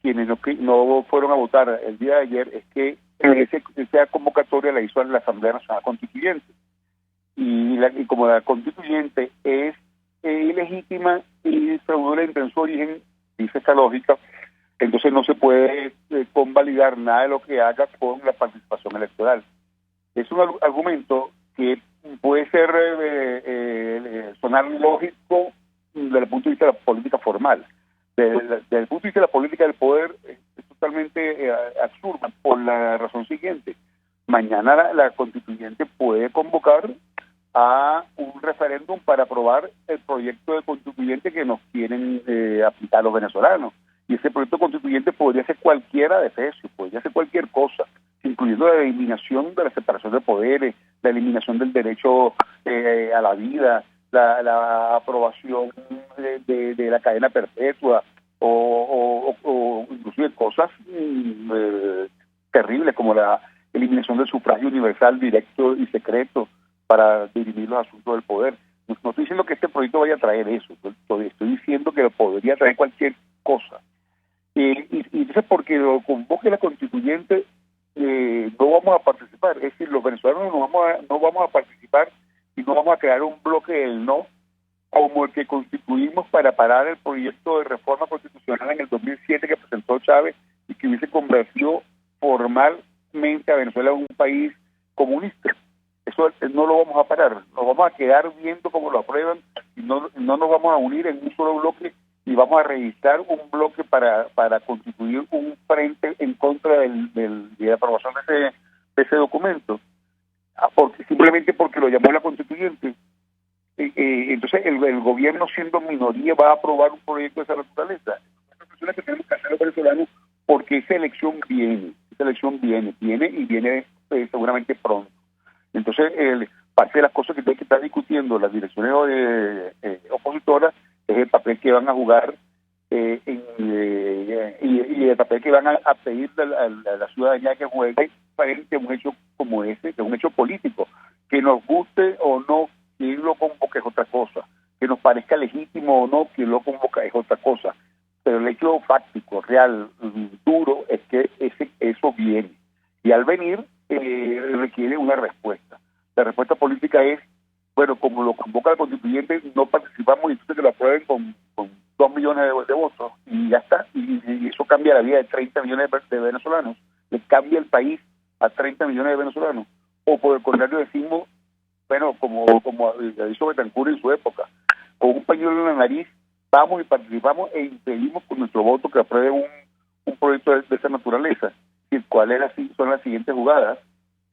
Speaker 9: quienes no fueron a votar el día de ayer es que esa convocatoria la hizo la Asamblea Nacional Constituyente, y como la constituyente es ilegítima y fraudulenta en su origen, dice esta lógica, entonces no se puede convalidar nada de lo que haga con la participación electoral. Es un argumento que puede ser sonar lógico desde el punto de vista de la política formal. Desde el punto de vista de la política del poder es totalmente absurdo, por la razón siguiente: mañana la constituyente puede convocar a un referéndum para aprobar el proyecto de constituyente que nos quieren aplicar los venezolanos. Y ese proyecto constituyente podría ser cualquiera de esos, podría ser cualquier cosa, incluyendo la eliminación de la separación de poderes, la eliminación del derecho a la vida, la aprobación de la cadena perpetua, o inclusive cosas terribles como la eliminación del sufragio universal, directo y secreto para dirimir los asuntos del poder. No estoy diciendo que este proyecto vaya a traer eso, estoy diciendo que podría traer cualquier cosa. Y entonces, porque lo convoque la constituyente, no vamos a participar. Es decir, los venezolanos no vamos a participar y no vamos a crear un bloque del no, como el que constituimos para parar el proyecto de reforma constitucional en el 2007 que presentó Chávez y que hubiese convertido formalmente a Venezuela en un país comunista. Eso no lo vamos a parar, nos vamos a quedar viendo cómo lo aprueban y no nos vamos a unir en un solo bloque y vamos a registrar un bloque para constituir un frente en contra de la aprobación de ese documento, simplemente porque lo llamó la constituyente. Entonces el gobierno, siendo minoría, va a aprobar un proyecto de esa naturaleza. Es una cuestión que tenemos que hacer los venezolanos, porque esa elección viene y viene seguramente pronto. Entonces, parte de las cosas que hay que estar discutiendo las direcciones opositoras es el papel que van a jugar y el papel que van a pedir a la ciudadanía que juegue frente a un hecho como ese, que es un hecho político. Que nos guste o no quien lo convoque es otra cosa, que nos parezca legítimo o no quien lo convoca es otra cosa, pero el hecho fáctico, real, duro, es que eso viene, y al venir requiere una respuesta. La respuesta política es, bueno, como lo convoca el constituyente, no participamos, y entonces que lo aprueben con 2 millones de votos, y ya está, y eso cambia la vida de 30 millones de venezolanos, le cambia el país a 30 millones de venezolanos, o por el contrario decimos, bueno, como hizo Betancur en su época, con un pañuelo en la nariz, vamos y participamos e impedimos con nuestro voto que apruebe un proyecto de esa naturaleza. ¿Y cuáles son las siguientes jugadas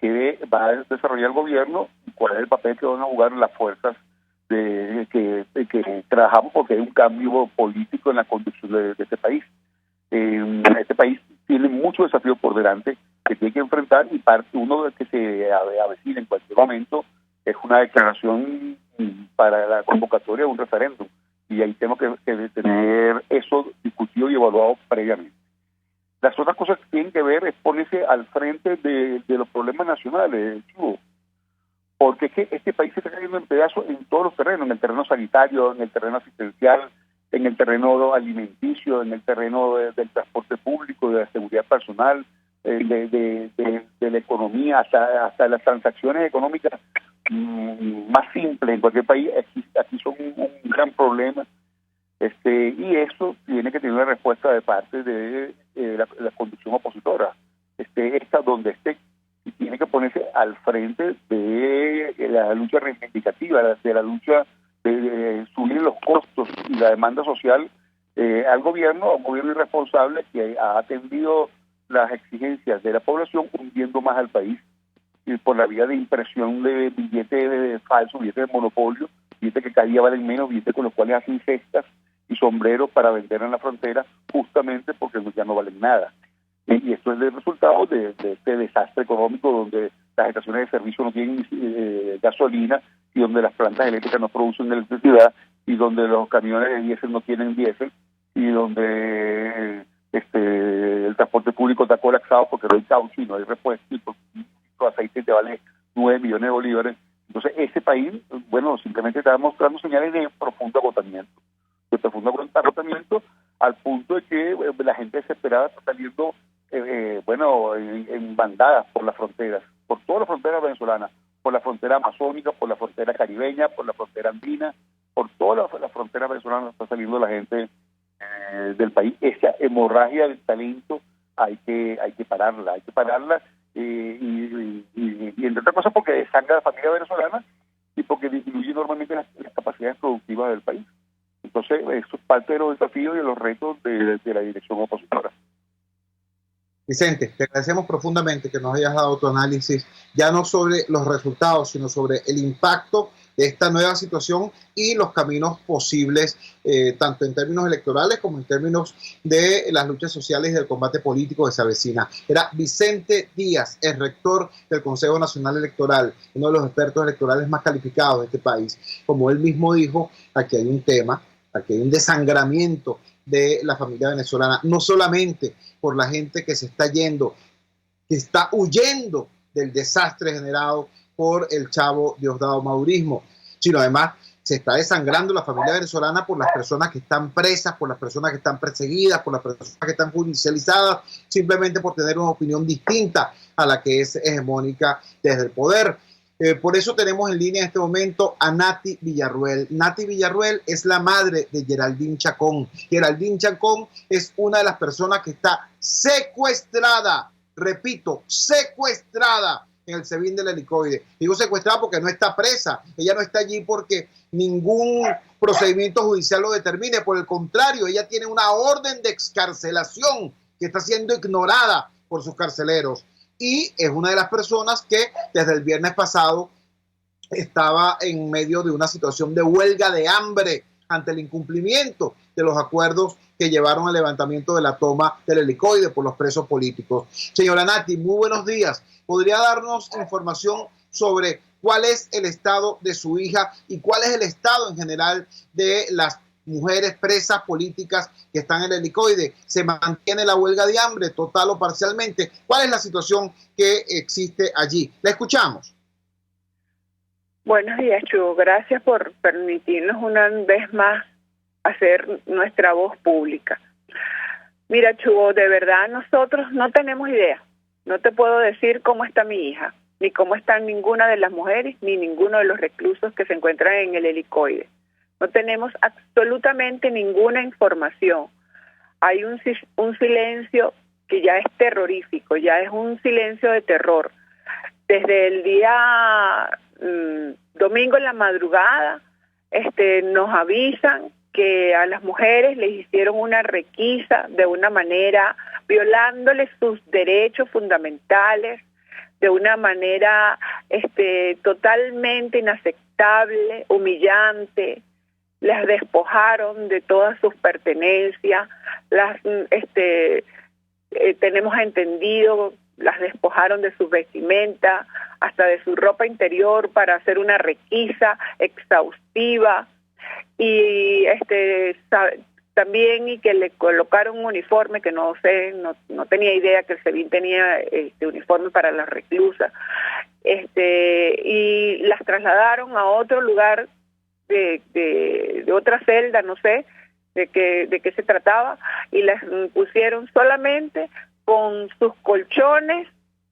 Speaker 9: que va a desarrollar el gobierno? ¿Y cuál es el papel que van a jugar las fuerzas que trabajamos porque hay un cambio político en la conducción de este país? Este país tiene mucho preponderante que tiene que enfrentar, y parte uno de que se avecina en cualquier momento es una declaración para la convocatoria de un referéndum, y ahí tenemos que tener eso discutido y evaluado previamente. Las otras cosas que tienen que ver es ponerse al frente de los problemas nacionales, Chivo, porque es que este país se está cayendo en pedazos en todos los terrenos, en el terreno sanitario, en el terreno asistencial, en el terreno alimenticio, en el terreno del transporte público, de la seguridad personal, de la economía, hasta las transacciones económicas más simples en cualquier país. Aquí son un gran problema, y eso tiene que tener una respuesta de parte de la conducción opositora, esta donde esté, y tiene que ponerse al frente de la lucha reivindicativa, de la lucha de subir los costos y la demanda social al gobierno, a un gobierno irresponsable que ha atendido las exigencias de la población, hundiendo más al país, y por la vía de impresión de billetes falsos, billetes de monopolio, billetes que cada día valen menos, billetes con los cuales hacen cestas y sombreros para vender en la frontera, justamente porque ya no valen nada. Y esto es el resultado de este desastre económico, donde las estaciones de servicio no tienen gasolina, y donde las plantas eléctricas no producen electricidad, y donde los camiones de diésel no tienen diésel, y donde el transporte público está colapsado porque no hay caucho y no hay repuesto, y por un litro de aceite te vale 9 millones de bolívares. Entonces ese país, simplemente está mostrando señales de profundo agotamiento. Al punto de que la gente desesperada está saliendo en bandadas por las fronteras, por todas las fronteras venezolanas, por la frontera amazónica, por la frontera caribeña, por la frontera andina, por todas las fronteras venezolanas está saliendo la gente del país. Esa hemorragia del talento hay que pararla, y entre otras cosas porque desangra a la familia venezolana y porque disminuye normalmente las capacidades productivas del país. Entonces, eso es parte de los desafíos y de los retos de la dirección opositora.
Speaker 1: Vicente, te agradecemos profundamente que nos hayas dado tu análisis, ya no sobre los resultados, sino sobre el impacto de esta nueva situación y los caminos posibles, tanto en términos electorales como en términos de las luchas sociales y del combate político que se avecina. Era Vicente Díaz, el rector del Consejo Nacional Electoral, uno de los expertos electorales más calificados de este país. Como él mismo dijo, aquí hay un tema, aquí hay un desangramiento de la familia venezolana, no solamente por la gente que se está yendo, que está huyendo del desastre generado por el Chavo Diosdado Madurismo, sino además se está desangrando la familia venezolana por las personas que están presas, por las personas que están perseguidas, por las personas que están judicializadas, simplemente por tener una opinión distinta a la que es hegemónica desde el poder. Por eso tenemos en línea en este momento a Nati Villarruel. Nati Villarruel es la madre de Geraldine Chacón. Geraldine Chacón es una de las personas que está secuestrada, repito, secuestrada en el SEBIN del Helicoide. Digo secuestrada porque no está presa. Ella no está allí porque ningún procedimiento judicial lo determine. Por el contrario, ella tiene una orden de excarcelación que está siendo ignorada por sus carceleros. Y es una de las personas que desde el viernes pasado estaba en medio de una situación de huelga de hambre ante el incumplimiento de los acuerdos que llevaron al levantamiento de la toma del Helicoide por los presos políticos. Señora Nati, muy buenos días. ¿Podría darnos información sobre cuál es el estado de su hija y cuál es el estado en general de las mujeres presas políticas que están en el Helicoide? ¿Se mantiene la huelga de hambre total o parcialmente? ¿Cuál es la situación que existe allí? La escuchamos.
Speaker 10: Buenos días, Chugo. Gracias por permitirnos una vez más hacer nuestra voz pública. Mira, Chugo, de verdad nosotros no tenemos idea. No te puedo decir cómo está mi hija, ni cómo están ninguna de las mujeres, ni ninguno de los reclusos que se encuentran en el Helicoide. No tenemos absolutamente ninguna información. Hay un silencio que ya es terrorífico, ya es un silencio de terror. Desde el día domingo en la madrugada nos avisan que a las mujeres les hicieron una requisa de una manera, violándoles sus derechos fundamentales, de una manera totalmente inaceptable, humillante. Las despojaron de todas sus pertenencias, tenemos entendido, las despojaron de su vestimenta, hasta de su ropa interior para hacer una requisa exhaustiva, y también y que le colocaron un uniforme que no sé, no tenía idea que el SEBIN tenía uniforme para las reclusas, y las trasladaron a otro lugar de otra celda, no sé de qué se trataba, y las pusieron solamente con sus colchones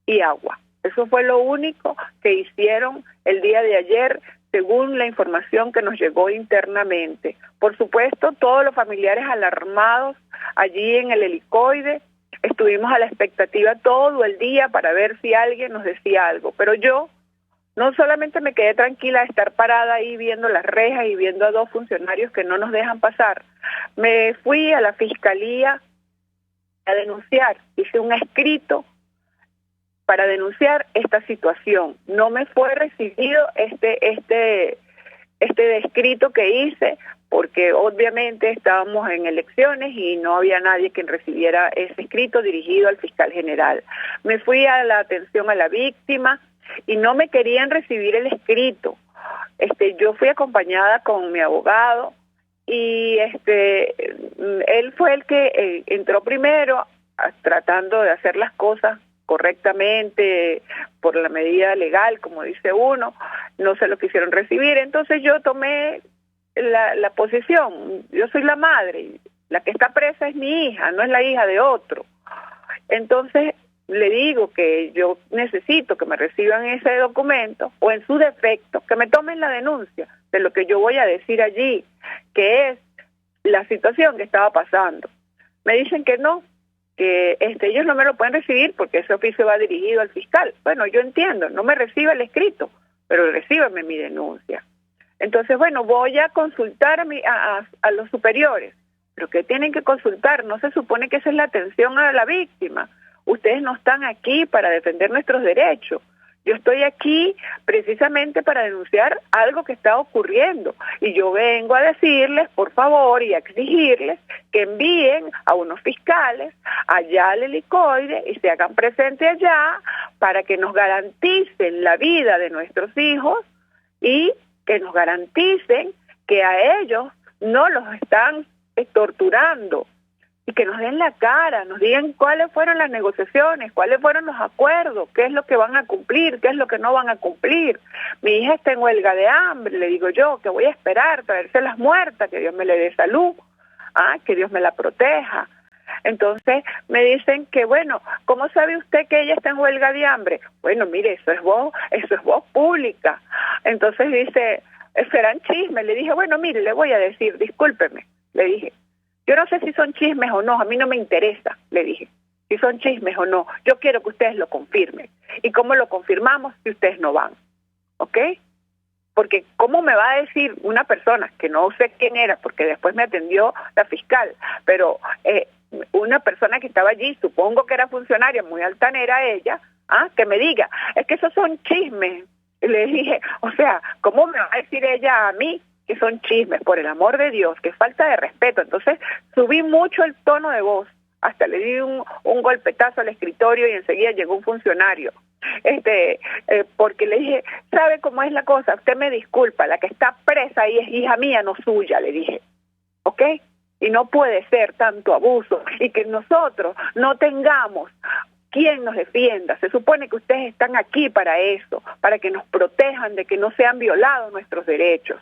Speaker 10: y agua. Eso fue lo único que hicieron el día de ayer, según la información que nos llegó internamente. Por supuesto, todos los familiares alarmados allí en el helicoide, estuvimos a la expectativa todo el día para ver si alguien nos decía algo, pero yo no solamente me quedé tranquila de estar parada ahí viendo las rejas y viendo a 2 funcionarios que no nos dejan pasar, me fui a la fiscalía a denunciar, hice un escrito para denunciar esta situación. No me fue recibido este escrito que hice, porque obviamente estábamos en elecciones y no había nadie quien recibiera ese escrito dirigido al fiscal general. Me fui a la atención a la víctima y no me querían recibir el escrito. Yo fui acompañada con mi abogado y él fue el que entró primero tratando de hacer las cosas correctamente por la medida legal, como dice uno. No se lo quisieron recibir, entonces yo tomé la posición. Yo soy la madre, la que está presa es mi hija, no es la hija de otro. Entonces le digo que yo necesito que me reciban ese documento, o en su defecto que me tomen la denuncia de lo que yo voy a decir allí, que es la situación que estaba pasando. Me dicen que no, que ellos no me lo pueden recibir porque ese oficio va dirigido al fiscal. Bueno, yo entiendo, no me recibe el escrito, pero recíbame mi denuncia. Entonces, bueno, voy a consultar a los superiores. ¿Pero qué tienen que consultar? No se supone que esa es la atención a la víctima. Ustedes no están aquí para defender nuestros derechos. Yo estoy aquí precisamente para denunciar algo que está ocurriendo, y yo vengo a decirles, por favor, y a exigirles que envíen a unos fiscales allá al helicoide y se hagan presentes allá para que nos garanticen la vida de nuestros hijos y que nos garanticen que a ellos no los están torturando, y que nos den la cara, nos digan cuáles fueron las negociaciones, cuáles fueron los acuerdos, qué es lo que van a cumplir, qué es lo que no van a cumplir. Mi hija está en huelga de hambre, le digo yo, que voy a esperar, traérselas muertas, que Dios me le dé salud, que Dios me la proteja. Entonces me dicen que, bueno, ¿cómo sabe usted que ella está en huelga de hambre? Bueno, mire, eso es voz pública. Entonces dice, serán chismes. Le dije, bueno, mire, le voy a decir, discúlpeme, le dije, yo no sé si son chismes o no, a mí no me interesa, le dije, si son chismes o no, yo quiero que ustedes lo confirmen. ¿Y cómo lo confirmamos si ustedes no van? ¿Ok? Porque ¿cómo me va a decir una persona, que no sé quién era, porque después me atendió la fiscal, pero una persona que estaba allí, supongo que era funcionaria, muy altanera ella, que me diga, es que esos son chismes? Y le dije, o sea, ¿cómo me va a decir ella a mí que son chismes? Por el amor de Dios, que falta de respeto. Entonces subí mucho el tono de voz, hasta le di un golpetazo al escritorio y enseguida llegó un funcionario, porque le dije, ¿sabe cómo es la cosa? Usted me disculpa, la que está presa ahí es hija mía, no suya, le dije, ¿ok? Y no puede ser tanto abuso, y que nosotros no tengamos quien nos defienda. Se supone que ustedes están aquí para eso, para que nos protejan de que no sean violados nuestros derechos.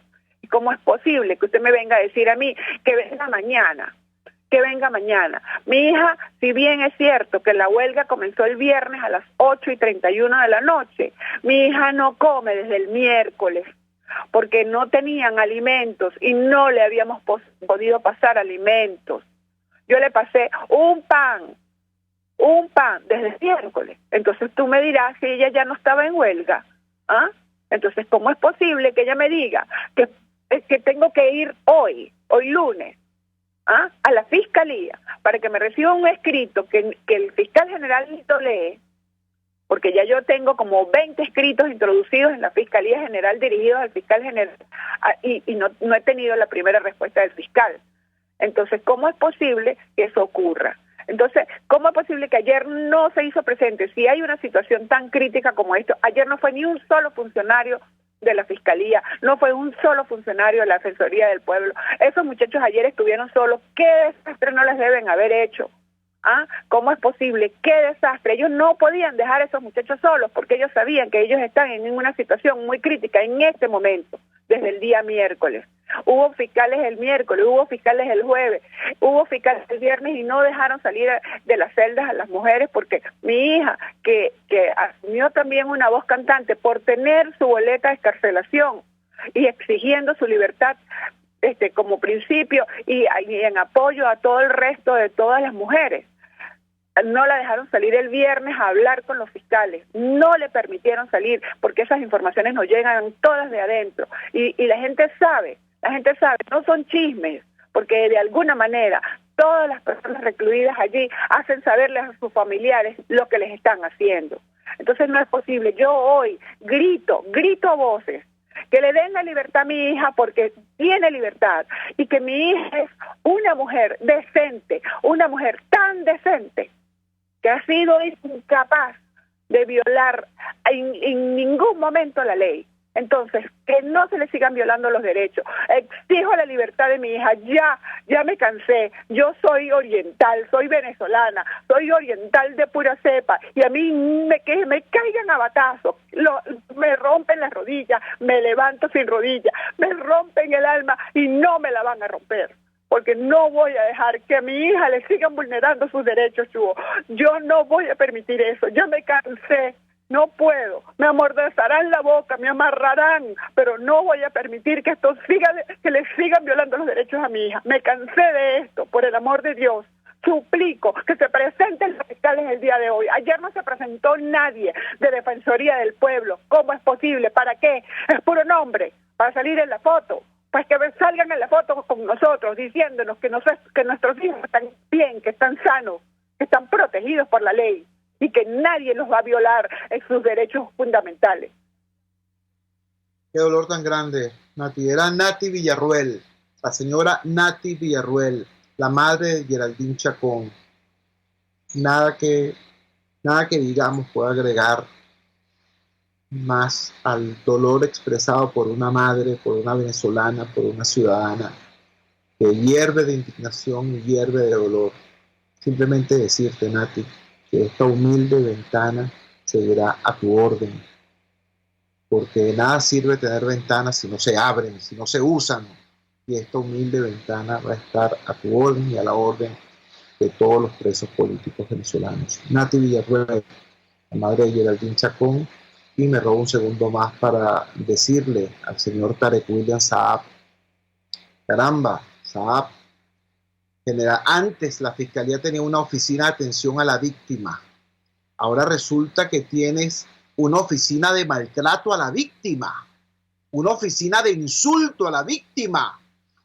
Speaker 10: ¿Cómo es posible que usted me venga a decir a mí que venga mañana? Que venga mañana. Mi hija, si bien es cierto que la huelga comenzó el viernes a las 8:31 de la noche, mi hija no come desde el miércoles porque no tenían alimentos y no le habíamos podido pasar alimentos. Yo le pasé un pan desde el miércoles. Entonces tú me dirás si ella ya no estaba en huelga. Entonces, ¿cómo es posible que ella me diga que tengo que ir hoy lunes, a la fiscalía para que me reciba un escrito que el fiscal general lee? Porque ya yo tengo como 20 escritos introducidos en la Fiscalía General dirigidos al fiscal general, y no he tenido la primera respuesta del fiscal. Entonces, ¿cómo es posible que eso ocurra? Entonces, ¿cómo es posible que ayer no se hizo presente? Si hay una situación tan crítica como esto, ayer no fue ni un solo funcionario de la Fiscalía, no fue un solo funcionario de la Defensoría del Pueblo. Esos muchachos ayer estuvieron solos. ¿Qué desastre no les deben haber hecho? ¿Cómo es posible? ¡Qué desastre! Ellos no podían dejar a esos muchachos solos porque ellos sabían que ellos están en una situación muy crítica en este momento, desde el día miércoles. Hubo fiscales el miércoles, hubo fiscales el jueves, hubo fiscales el viernes y no dejaron salir de las celdas a las mujeres porque mi hija, que asumió también una voz cantante por tener su boleta de excarcelación y exigiendo su libertad como principio y en apoyo a todo el resto de todas las mujeres, no la dejaron salir el viernes a hablar con los fiscales, no le permitieron salir porque esas informaciones nos llegan todas de adentro y la gente sabe, no son chismes, porque de alguna manera todas las personas recluidas allí hacen saberles a sus familiares lo que les están haciendo. Entonces no es posible. Yo hoy grito a voces que le den la libertad a mi hija porque tiene libertad y que mi hija es una mujer decente, una mujer tan decente que ha sido incapaz de violar en ningún momento la ley. Entonces, que no se le sigan violando los derechos. Exijo la libertad de mi hija. Ya me cansé. Yo soy oriental, soy venezolana, soy oriental de pura cepa. Y a mí que me caigan a batazos, me rompen las rodillas, me levanto sin rodillas, me rompen el alma y no me la van a romper. Porque no voy a dejar que a mi hija le sigan vulnerando sus derechos, Chugo. Yo no voy a permitir eso. Yo me cansé. No puedo, me amordazarán la boca, me amarrarán, pero no voy a permitir que que le sigan violando los derechos a mi hija. Me cansé de esto, por el amor de Dios. Suplico que se presenten los fiscales el día de hoy. Ayer no se presentó nadie de Defensoría del Pueblo. ¿Cómo es posible? ¿Para qué? Es puro nombre, para salir en la foto. Pues que salgan en la foto con nosotros, diciéndonos que nuestros hijos están bien, que están sanos, que están protegidos por la ley. Y que nadie los va a violar en sus derechos fundamentales.
Speaker 1: Qué dolor tan grande, Nati. Era Nati Villarruel, la señora Nati Villarruel, la madre de Geraldine Chacón. Nada que digamos pueda agregar más al dolor expresado por una madre, por una venezolana, por una ciudadana, que hierve de indignación y hierve de dolor. Simplemente decirte, Nati, que esta humilde ventana seguirá a tu orden, porque de nada sirve tener ventanas si no se abren, si no se usan, y esta humilde ventana va a estar a tu orden y a la orden de todos los presos políticos venezolanos. Nati Villarruel, la madre de Geraldine Chacón, y me robo un segundo más para decirle al señor Tarek William Saab, caramba, Saab, antes la Fiscalía tenía una oficina de atención a la víctima. Ahora resulta que tienes una oficina de maltrato a la víctima, una oficina de insulto a la víctima,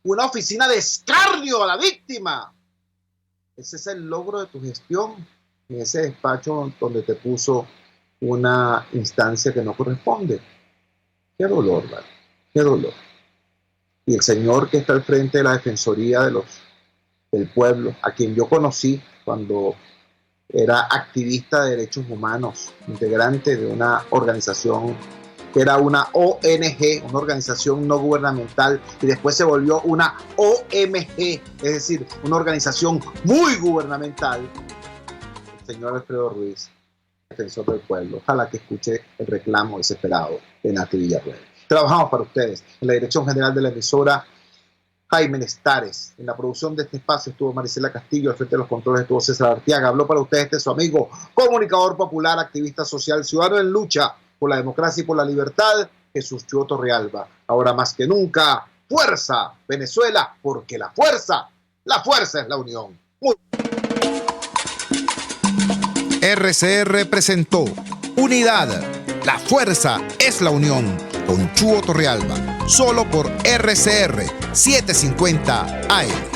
Speaker 1: una oficina de escarnio a la víctima. Ese es el logro de tu gestión en ese despacho donde te puso una instancia que no corresponde. Qué dolor, ¿vale? Qué dolor. Y el señor que está al frente de la Defensoría del Pueblo, a quien yo conocí cuando era activista de derechos humanos, integrante de una organización que era una ONG, una organización no gubernamental, y después se volvió una OMG, es decir, una organización muy gubernamental. El señor Alfredo Ruiz, defensor del pueblo. Ojalá que escuche el reclamo desesperado de Nati Villarruel. Trabajamos para ustedes en la dirección general de la emisora, Jaime Nestares. En la producción de este espacio estuvo Marisela Castillo, al frente de los controles estuvo César Arteaga. Habló para ustedes su amigo, comunicador popular, activista social, ciudadano en lucha por la democracia y por la libertad, Jesús Chuo Torrealba. Ahora más que nunca, fuerza Venezuela, porque la fuerza es la unión.
Speaker 4: RCR presentó Unidad, la fuerza es la unión, con Chuo Torrealba, solo por RCR 750 AM.